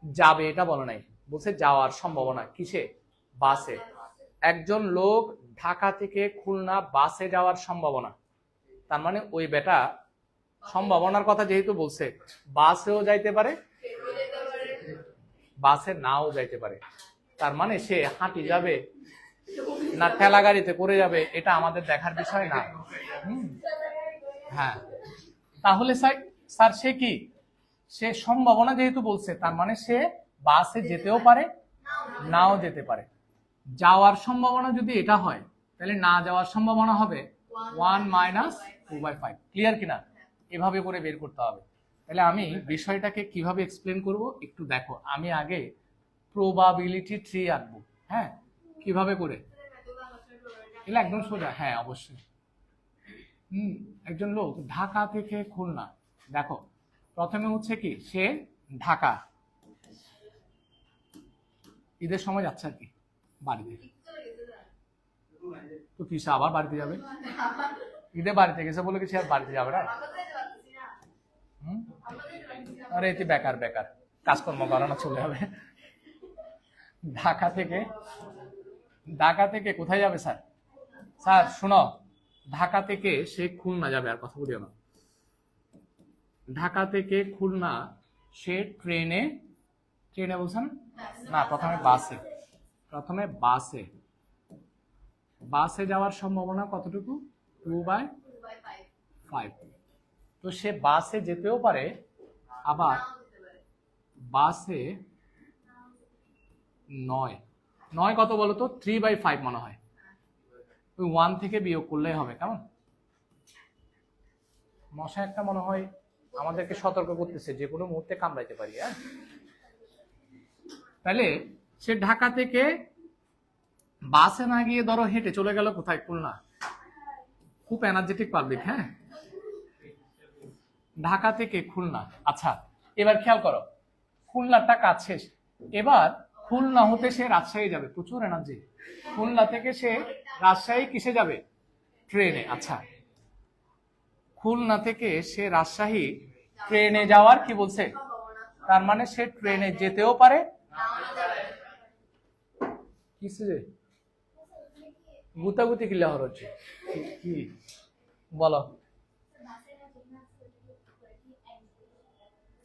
যাবে এটা বলে নাই, বলছে যাওয়ার সম্ভাবনা কিসে? বাসে। একজন লোক ঢাকা থেকে খুলনা বাসে যাওয়ার সম্ভাবনা, তার মানে ওই বেটা সম্ভাবনার কথা যেহেতু বলছে, বাসেও যাইতে পারে, বাসে নাও যাইতে পারে। তার মানে সে হাঁটি যাবে না ঠেলা গাড়িতে করে যাবে, এটা আমাদের দেখার বিষয় না। হ্যাঁ, তাহলে স্যার সে কি? সে সম্ভাবনা যেহেতু বলছে, তার মানে সে বাসে যেতেও পারে, নাও যেতে পারে। যাওয়ার সম্ভাবনা যদি এটা হয়, তাহলে না যাওয়ার সম্ভাবনা হবে 1 - 2/5। ক্লিয়ার কিনা? এভাবে করে বের করতে হবে। তাহলে আমি বিষয়টাকে কিভাবে এক্সপ্লেন করব একটু দেখো। আমি আগে প্রবাবিলিটি ট্রি আঁকবো। হ্যাঁ, কিভাবে করে? এটা একদম সোজা। হ্যাঁ, অবশ্যই। একজন লোক ঢাকা থেকে খুলনা, দেখো প্রথমে হচ্ছে কি, সে ঢাকা ঈদের সময় যাচ্ছে আর কি বাড়িতে, তো কি সে আবার বাড়িতে যাবে? ঈদে বাড়িতে গেছে বলে কি সে আর বাড়িতে যাবে না? আরে এতে বেকার বেকার কাজকর্ম করানো চলে যাবে। ঢাকা থেকে কোথায় যাবে স্যার? স্যার শোনো, ঢাকা থেকে সে খুলনা যাবে, আর কথা বলিও না। ঢাকা থেকে খুলনা সে ট্রেনে বলছেন না, প্রথমে বাসে যাওয়ার সম্ভাবনা কতটুকু? 2/5। তো সে বাসে যেতেও পারে, আবার বাসে নয় কত বলতো? 3/5 মনে হয়। ওই 1 থেকে বিয়োগ করলেই হবে। কেমন? মশা একটা মনে হয় আমাদেরকে সতর্ক করতেছে, যে কোনো মুহূর্তে কামড়াইতে পারি। হ্যাঁ, তাহলে সে ঢাকা থেকে বাসে না গিয়ে ধরো হেঁটে চলে গেল কোথায়? খুলনা। খুব এনার্জেটিক পাবলিক। হ্যাঁ, ঢাকা থেকে খুলনা। আচ্ছা, এবার খেয়াল করো, খুলনাটা কাছে, এবার খুলনা হতে সে রাজশাহী যাবে। প্রচুর এনার্জি। খুলনা থেকে সে রাজশাহী কিসে যাবে? ট্রেনে। আচ্ছা, খুলনা থেকে সে রাজশাহী ট্রেনে যাওয়ার কি বলছে? তার মানে সে ট্রেনে যেতেও পারে। কিসে গুতাগুতি কিলা হচ্ছে কি বলো?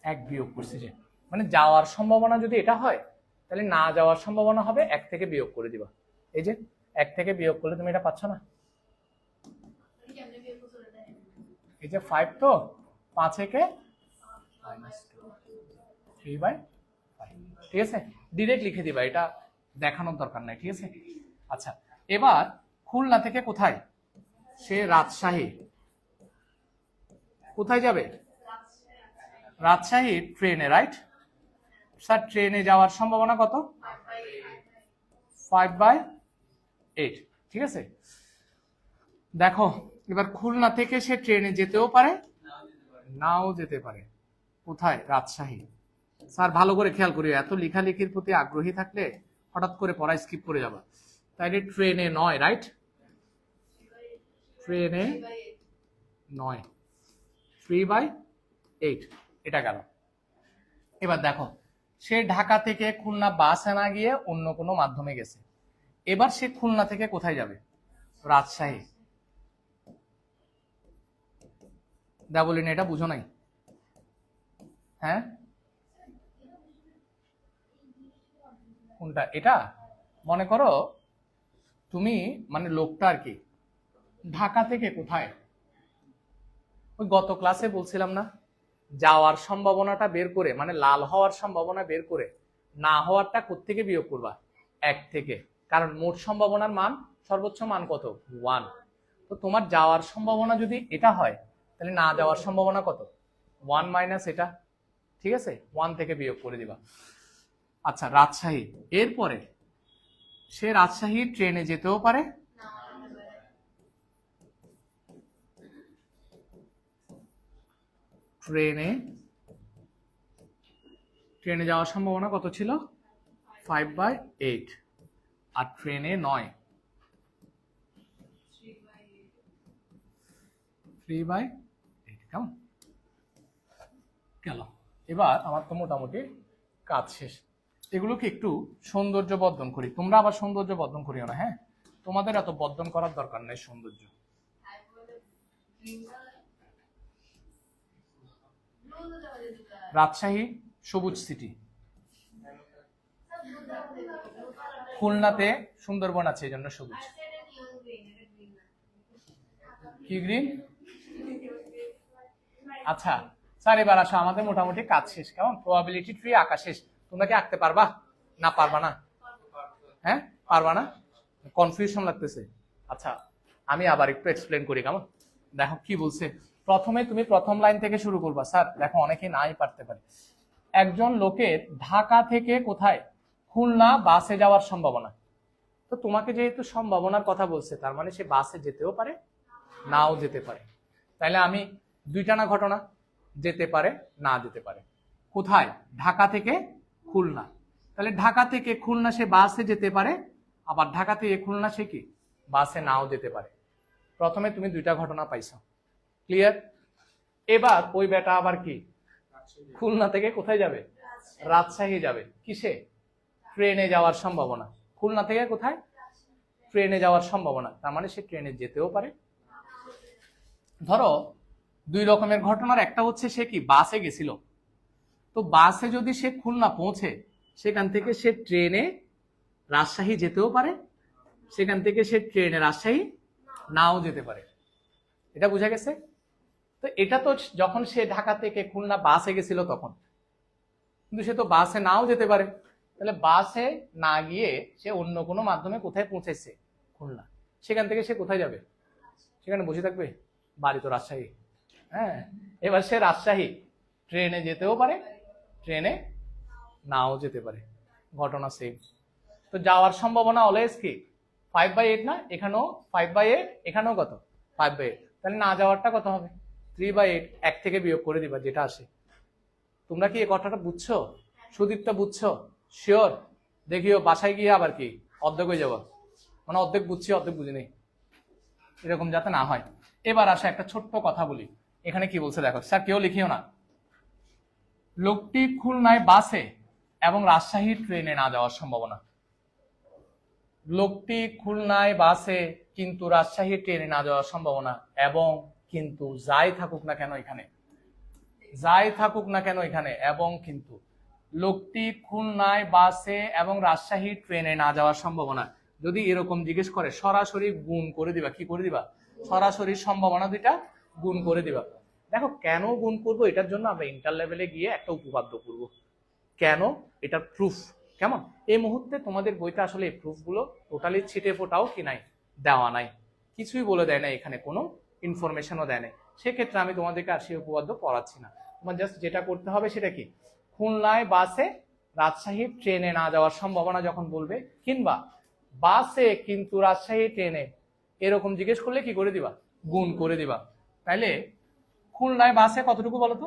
এক বিয়োগ করছে, যে মানে যাওয়ার সম্ভাবনা যদি এটা হয়, তাহলে না যাওয়ার সম্ভাবনা হবে 1 থেকে বিয়োগ করে দিবা। এই যে 1 থেকে বিয়োগ করলে তুমি এটা পাচ্ছ না? এই যে 5, তো 5 একে -3/5। ঠিক আছে, ডিরেক্ট লিখে দিবা, এটা দেখানোর দরকার নাই। ঠিক আছে। আচ্ছা, এবার খুলনা থেকে কোথায়? সে রাজশাহী। কোথায় যাবে? রাজশাহী ট্রেনে। রাইট স্যার, ট্রেনে যাওয়ার সম্ভাবনা কত? 5/8। ঠিক আছে, দেখো এবার খুলনা থেকে সে ট্রেনে যেতেও পারে, নাও যেতে পারে। কোথায়? রাজশাহী। স্যার ভালো করে খেয়াল করি, এত লেখালেখির প্রতি আগ্রহী থাকলে হঠাৎ করে পড়া স্কিপ করে যাবা। তাইলে ট্রেনে 9। রাইট, ট্রেনে 9, 3/8। এটা গেল। এবার দেখো, সে ঢাকা থেকে খুলনা বাসে না গিয়ে অন্য কোনো মাধ্যমে গেছে। এবার সে খুলনা থেকে কোথায় যাবে? রাজশাহী। বলিনি, এটা বুঝো নাই? হ্যাঁ, কোনটা? এটা মনে করো তুমি, মানে লোকটা আর কি ঢাকা থেকে কোথায়, ওই গত ক্লাসে বলছিলাম না, যাওয়ার সম্ভাবনাটা বের করে, মানে লাল হওয়ার সম্ভাবনা বের করে না হওয়ারটা কোত্থেকে বিয়োগ করবা? 1 থেকে। কারণ মোট সম্ভাবনার মান, সর্বোচ্চ মান কত? 1। তো তোমার যাওয়ার সম্ভাবনা যদি এটা হয়, তাহলে না যাওয়ার সম্ভাবনা কত? 1 - এটা। ঠিক আছে, 1 থেকে বিয়োগ করে দিবা। আচ্ছা, রাজশাহী। এরপরে সে রাজশাহী ট্রেনে যেতেও পারে, ট্রেনে যাওয়ার সম্ভাবনা কত ছিল? 5/8। আর ট্রেনে 9, 3/8 কেমন গেল। এবার আমার তো মোটামুটি কাজ শেষ। এগুলোকে একটু সৌন্দর্য বর্ধন করি, তোমরা আবার সৌন্দর্য বর্ধন করিও না, হ্যাঁ তোমাদের এত বর্ধন করার দরকার নেই সৌন্দর্য। রাজশাহী সবুজ সিটি, খুলনাতে সুন্দরবন আছে এই জন্য সবুজ। কি গ্রিন? আচ্ছা স্যার এবার আসো, আমাদের মোটামুটি কাজ শেষ, কেমন প্রবাবিলিটি ট্রি আঁকা শেষ। তোমরা কি আঁকতে পারবা না পারবা না? হ্যাঁ পারবা না, কনফিউশন লাগতেছে। আচ্ছা আমি আবার একটু এক্সপ্লেন করি, কেমন দেখো কি বলছে। প্রথমে তুমি প্রথম লাইন থেকে শুরু করবা। স্যার দেখো অনেকে নাই পারতে পারে। একজন লোকের ঢাকা থেকে কোথায় খুলনা বাসে যাওয়ার সম্ভাবনা। তো তোমাকে যেহেতু সম্ভাবনার কথা বলছে, তার মানে সে বাসে যেতেও পারে নাও যেতে পারে। তাহলে আমি দুইটা না ঘটনা, যেতে পারে না যেতে পারে। কোথায়? ঢাকা থেকে খুলনা। তাহলে ঢাকা থেকে খুলনা সে বাসে যেতে পারে, আবার ঢাকা থেকে খুলনা সে কি বাসে নাও যেতে পারে। প্রথমে তুমি দুইটা ঘটনা পাইছো, ক্লিয়ার? এবার ওই বেটা আবার কি খুলনা থেকে কোথায় যাবে? রাজশাহী যাবে। কিসে? ট্রেনে যাওয়ার সম্ভাবনা। খুলনা থেকে কোথায়? ট্রেনে যাওয়ার সম্ভাবনা, তার মানে সে ট্রেনে যেতেও পারে। ধরো দুই রকমের ঘটনার একটা হচ্ছে সে কি বাসে গেছিল, তো বাসে যদি সে খুলনা পৌঁছে, সেখান থেকে সে ট্রেনে রাজশাহী যেতেও পারে, সেখান থেকে সে ট্রেনে রাজশাহী নাও যেতে পারে। এটা বোঝা গেছে? তো এটা তো যখন সে ঢাকা থেকে খুলনা বাসে গেছিল তখন, কিন্তু সে তো বাসে নাও যেতে পারে। তাহলে বাসে না গিয়ে সে অন্য কোনো মাধ্যমে কোথায় পৌঁছেছে? খুলনা। সেখান থেকে সে কোথায় যাবে? সেখানে বসে থাকবে? বাড়ি তো রাজশাহী। হ্যাঁ, এবার সে রাজশাহী ট্রেনে যেতেও পারে, ট্রেনে নাও যেতে পারে, ঘটনা সেম। তো যাওয়ার সম্ভাবনা অলওয়েজ কি 5/8 না? এখানেও 5/8, এখানেও কত 5/8। তাহলে না যাওয়ারটা কত হবে? 3/8। এক থেকে বিয়োগ করে দিবা যেটা আসে। তোমরা কি এই কথাটা বুঝছো? সুদীপটা বুঝছো? শিওর? দেখিও বাসায় গিয়ে আবার কি অর্ধেক হয়ে যাবো, মানে অর্ধেক বুঝছি অর্ধেক বুঝিনি, এরকম যাতে না হয়। এবার আসা একটা ছোট্ট কথা বলি। এখানে কি বলছে দেখো, স্যার কেউ লিখিও না। লোকটি খুলনায় বাসে এবং রাজশাহী ট্রেনে না যাওয়ার সম্ভাবনা। লোকটি খুলনায় বাসে কিন্তু রাজশাহী ট্রেনে না যাওয়ার সম্ভাবনা। এবং কিন্তু যাই থাকুক না কেন এখানে, যাই থাকুক না কেন এখানে এবং কিন্তু, লোকটি খুলনায় বাসে এবং রাজশাহী ট্রেনে না যাওয়ার সম্ভাবনা। যদি এরকম জিজ্ঞেস করে সরাসরি গুণ করে দিবা। কি করে দিবা? সরাসরি সম্ভাবনা দুইটা গুণ করে দিবা। দেখো কেন গুণ করবো, এটার জন্য আমরা ইন্টার লেভেলে গিয়ে একটা উপপাদ্য করব। কেন? এটার প্রুফ। কেমন? এই মুহূর্তে তোমাদের বইতে আসলে এই প্রুফগুলো টোটালি ছিটে ফোটাও কি নাই, দেওয়া নাই, কিছুই বলে দেয় না, এখানে কোনো ইনফরমেশনও দেয় নাই। সেক্ষেত্রে আমি তোমাদেরকে আর সেই উপপাদ্য পড়াচ্ছি না। তোমার জাস্ট যেটা করতে হবে সেটা কি, খুলনায় বাসে রাজশাহী ট্রেনে না যাওয়ার সম্ভাবনা যখন বলবে, কিংবা বাসে কিন্তু রাজশাহী ট্রেনে, এরকম জিজ্ঞেস করলে কি করে দিবা? গুণ করে দিবা। তাইলে খুলনায় বাসে কতটুকু বলো তো?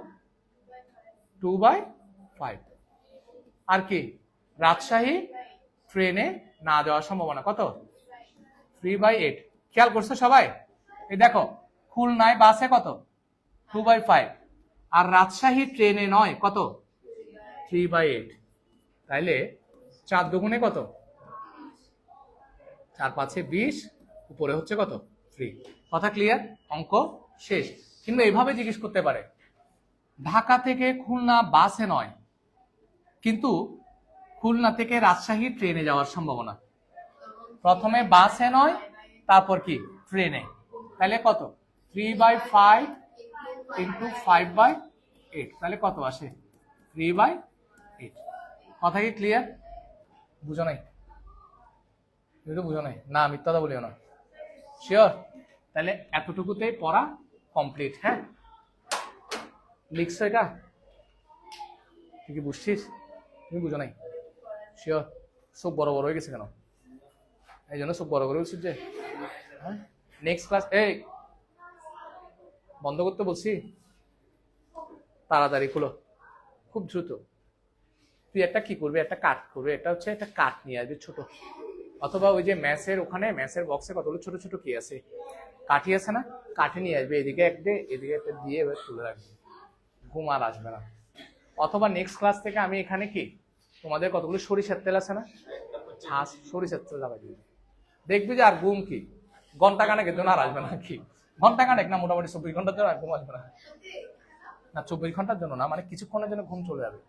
2/5। আর কি রাজশাহী ট্রেনে না যাওয়ার সম্ভাবনা কত? 3/8। খেয়াল করছো সবাই? এই দেখো খুলনায় বাসে কত? 2/5। আর রাজশাহী ট্রেনে নয় কত? 3/8। তাইলে 4 দুগুণে কত? 4 5 20, উপরে হচ্ছে কত? 3। কথা ক্লিয়ার? অঙ্ক শেষ। কিন্তু এইভাবে জিজ্ঞেস করতে পারে, ঢাকা থেকে খুলনা বাসে নয়, কিন্তু খুলনা থেকে রাজশাহী ট্রেনে যাওয়ার সম্ভাবনা। প্রথমে বাসে নয়, তারপর কি ট্রেনে। তাহলে কত? 3/5 ইন্টু 5/8, তাহলে কত আসে? 3/8। কথা কি ক্লিয়ার? বুঝো নাই? বুঝো নাই না? মিথ্যাটা বলিও না। শিওর? তাহলে এতটুকুতেই পড়া কমপ্লিট। হ্যাঁ, লিখছো এটা? তুই কি বুঝছিস? তুমি বুঝো নাই? শিওর? সব বড় বড় হয়ে গেছে কেন? এই জন্য সব বড় করে বলছিস যে হ্যাঁ নেক্সট ক্লাস। এই বন্ধ করতে বলছি, তাড়াতাড়ি খুলো, খুব দ্রুত। তুই একটা কি করবি, একটা কাট করবে, এটা হচ্ছে একটা কাট নিয়ে আসবি ছোট, অথবা ওই যে ম্যাথের ওখানে ম্যাথের বক্সে কতগুলো ছোট ছোট কি আছে কাঠি আছে না, কাঠি নিয়ে আসবে, এদিকে একটা এদিকে একটা দিয়ে এবার তুলে রাখবে, ঘুম আর আসবে না। অথবা নেক্সট ক্লাস থেকে আমি এখানে কি তোমাদের কতগুলো সরিষার তেল আছে না, ছাঁচ সরিষার তেল লাগাই দিবে, দেখবি যে আর ঘুম কি ঘন্টা কানেকের জন্য আর আসবে না। কি ঘন্টা কানেক না, মোটামুটি 24 ঘন্টার জন্য আর ঘুম আসবে না। না 24 ঘন্টার জন্য না, মানে কিছুক্ষণের জন্য ঘুম চলে যাবে।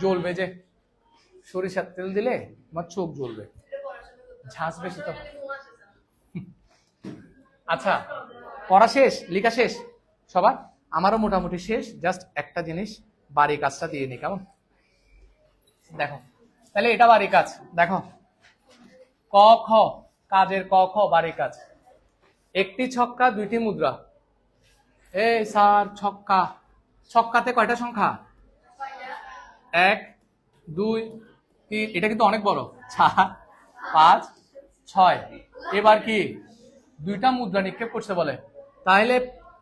জ্বলবে যে সরিষার তেল দিলে তোমার চোখ জ্বলবে, ঝাঁস বেশি তো। আচ্ছা পড়া শেষ, লেখা শেষ সবার, আমারও মোটামুটি শেষ। জাস্ট একটা জিনিস বাড়ি কাজটা দিয়ে নি, কেমন? দেখো তাহলে এটা বাড়ি কাজ, দেখো ক খ, কাজের ক খ বাড়ি কাজ। একটি ছক্কা দুইটি মুদ্রা। এই স্যার ছক্কা, ছক্কাতে কয়টা সংখ্যা? 1 2 3, এটা কিন্তু অনেক বড়, 4 5 6। এবার কি দুইটা মুদ্রা নিক্ষেপ করছে বলে, তাহলে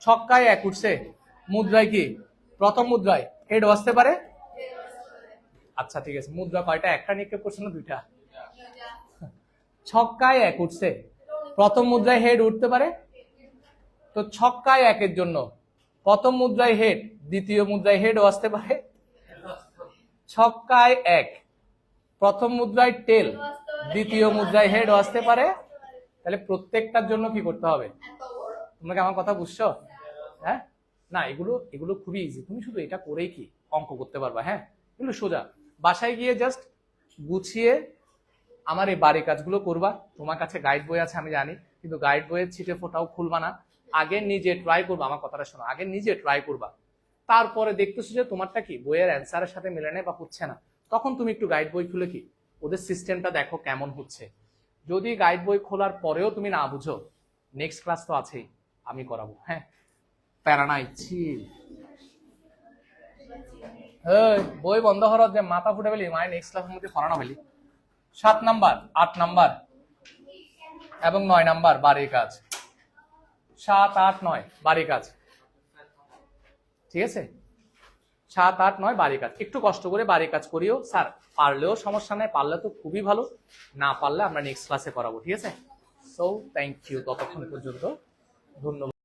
ছক্কায় 1 উঠছে, মুদ্রায় কি প্রথম মুদ্রায় হেড আসতে পারে? আচ্ছা ঠিক আছে, মুদ্রা কয়টা, একটা নিক্ষেপ করছে না দুইটা? ছক্কায় 1 উঠছে, প্রথম মুদ্রায় হেড উঠতে পারে, তো ছক্কায় 1-এর জন্য প্রথম মুদ্রায় হেড, দ্বিতীয় মুদ্রায় হেডও আসতে পারে। ছক্কায় 1, প্রথম মুদ্রায় টেল, দ্বিতীয় মুদ্রায় হেডও আসতে পারে। তাহলে প্রত্যেকটার জন্য কি করতে হবে? তোমরা কি আমার কথা বুঝছো? হ্যাঁ না, এগুলো এগুলো খুবই ইজি, তুমি শুধু এটা করেই কি অঙ্ক করতে পারবা। হ্যাঁ এগুলো সোজা, বাসায় গিয়ে জাস্ট গুছিয়ে আমার এই বাড়ি কাজগুলো করবা। তোমার কাছে গাইড বই আছে আমি জানি, কিন্তু গাইড বইয়ের ছিটে ফোটাও খুলবা না, আগে নিজে ট্রাই করবা। আমার কথাটা শোনো, আগে নিজে ট্রাই করবা, তারপরে দেখতেছো যে তোমারটা কি বইয়ের অ্যান্সারের সাথে মিলে নেই বা হচ্ছে না, তখন তুমি একটু গাইড বই খুলে কি ওদের সিস্টেমটা দেখো কেমন হচ্ছে। যদি গাইড বই খোলার পরেও তুমি না বুঝো, নেক্সট ক্লাস তো আছেই, আমি করাবো। হ্যাঁ প্যারা নাই ছি, বই বন্ধ হওয়ার যে মাথা ফুটে ফেলি, মায়ের নেক্সট ক্লাসের মধ্যে পড়ানো ফেলি। 7 নাম্বার 8 নাম্বার এবং 9 নাম্বার বাড়ির কাজ, 7 8 9 বাড়ির কাজ, ঠিক আছে? 7 8 9 বাড়ির কাজ, একটু কষ্ট করে বাড়ির কাজ করিও। স্যার পারলেও সমস্যা নেই, পারলে তো খুবই ভালো, না পারলে আমরা নেক্সট ক্লাসে করাবো, ঠিক আছে? সো থ্যাংক ইউ ততক্ষণ পর্যন্ত, ধন্যবাদ।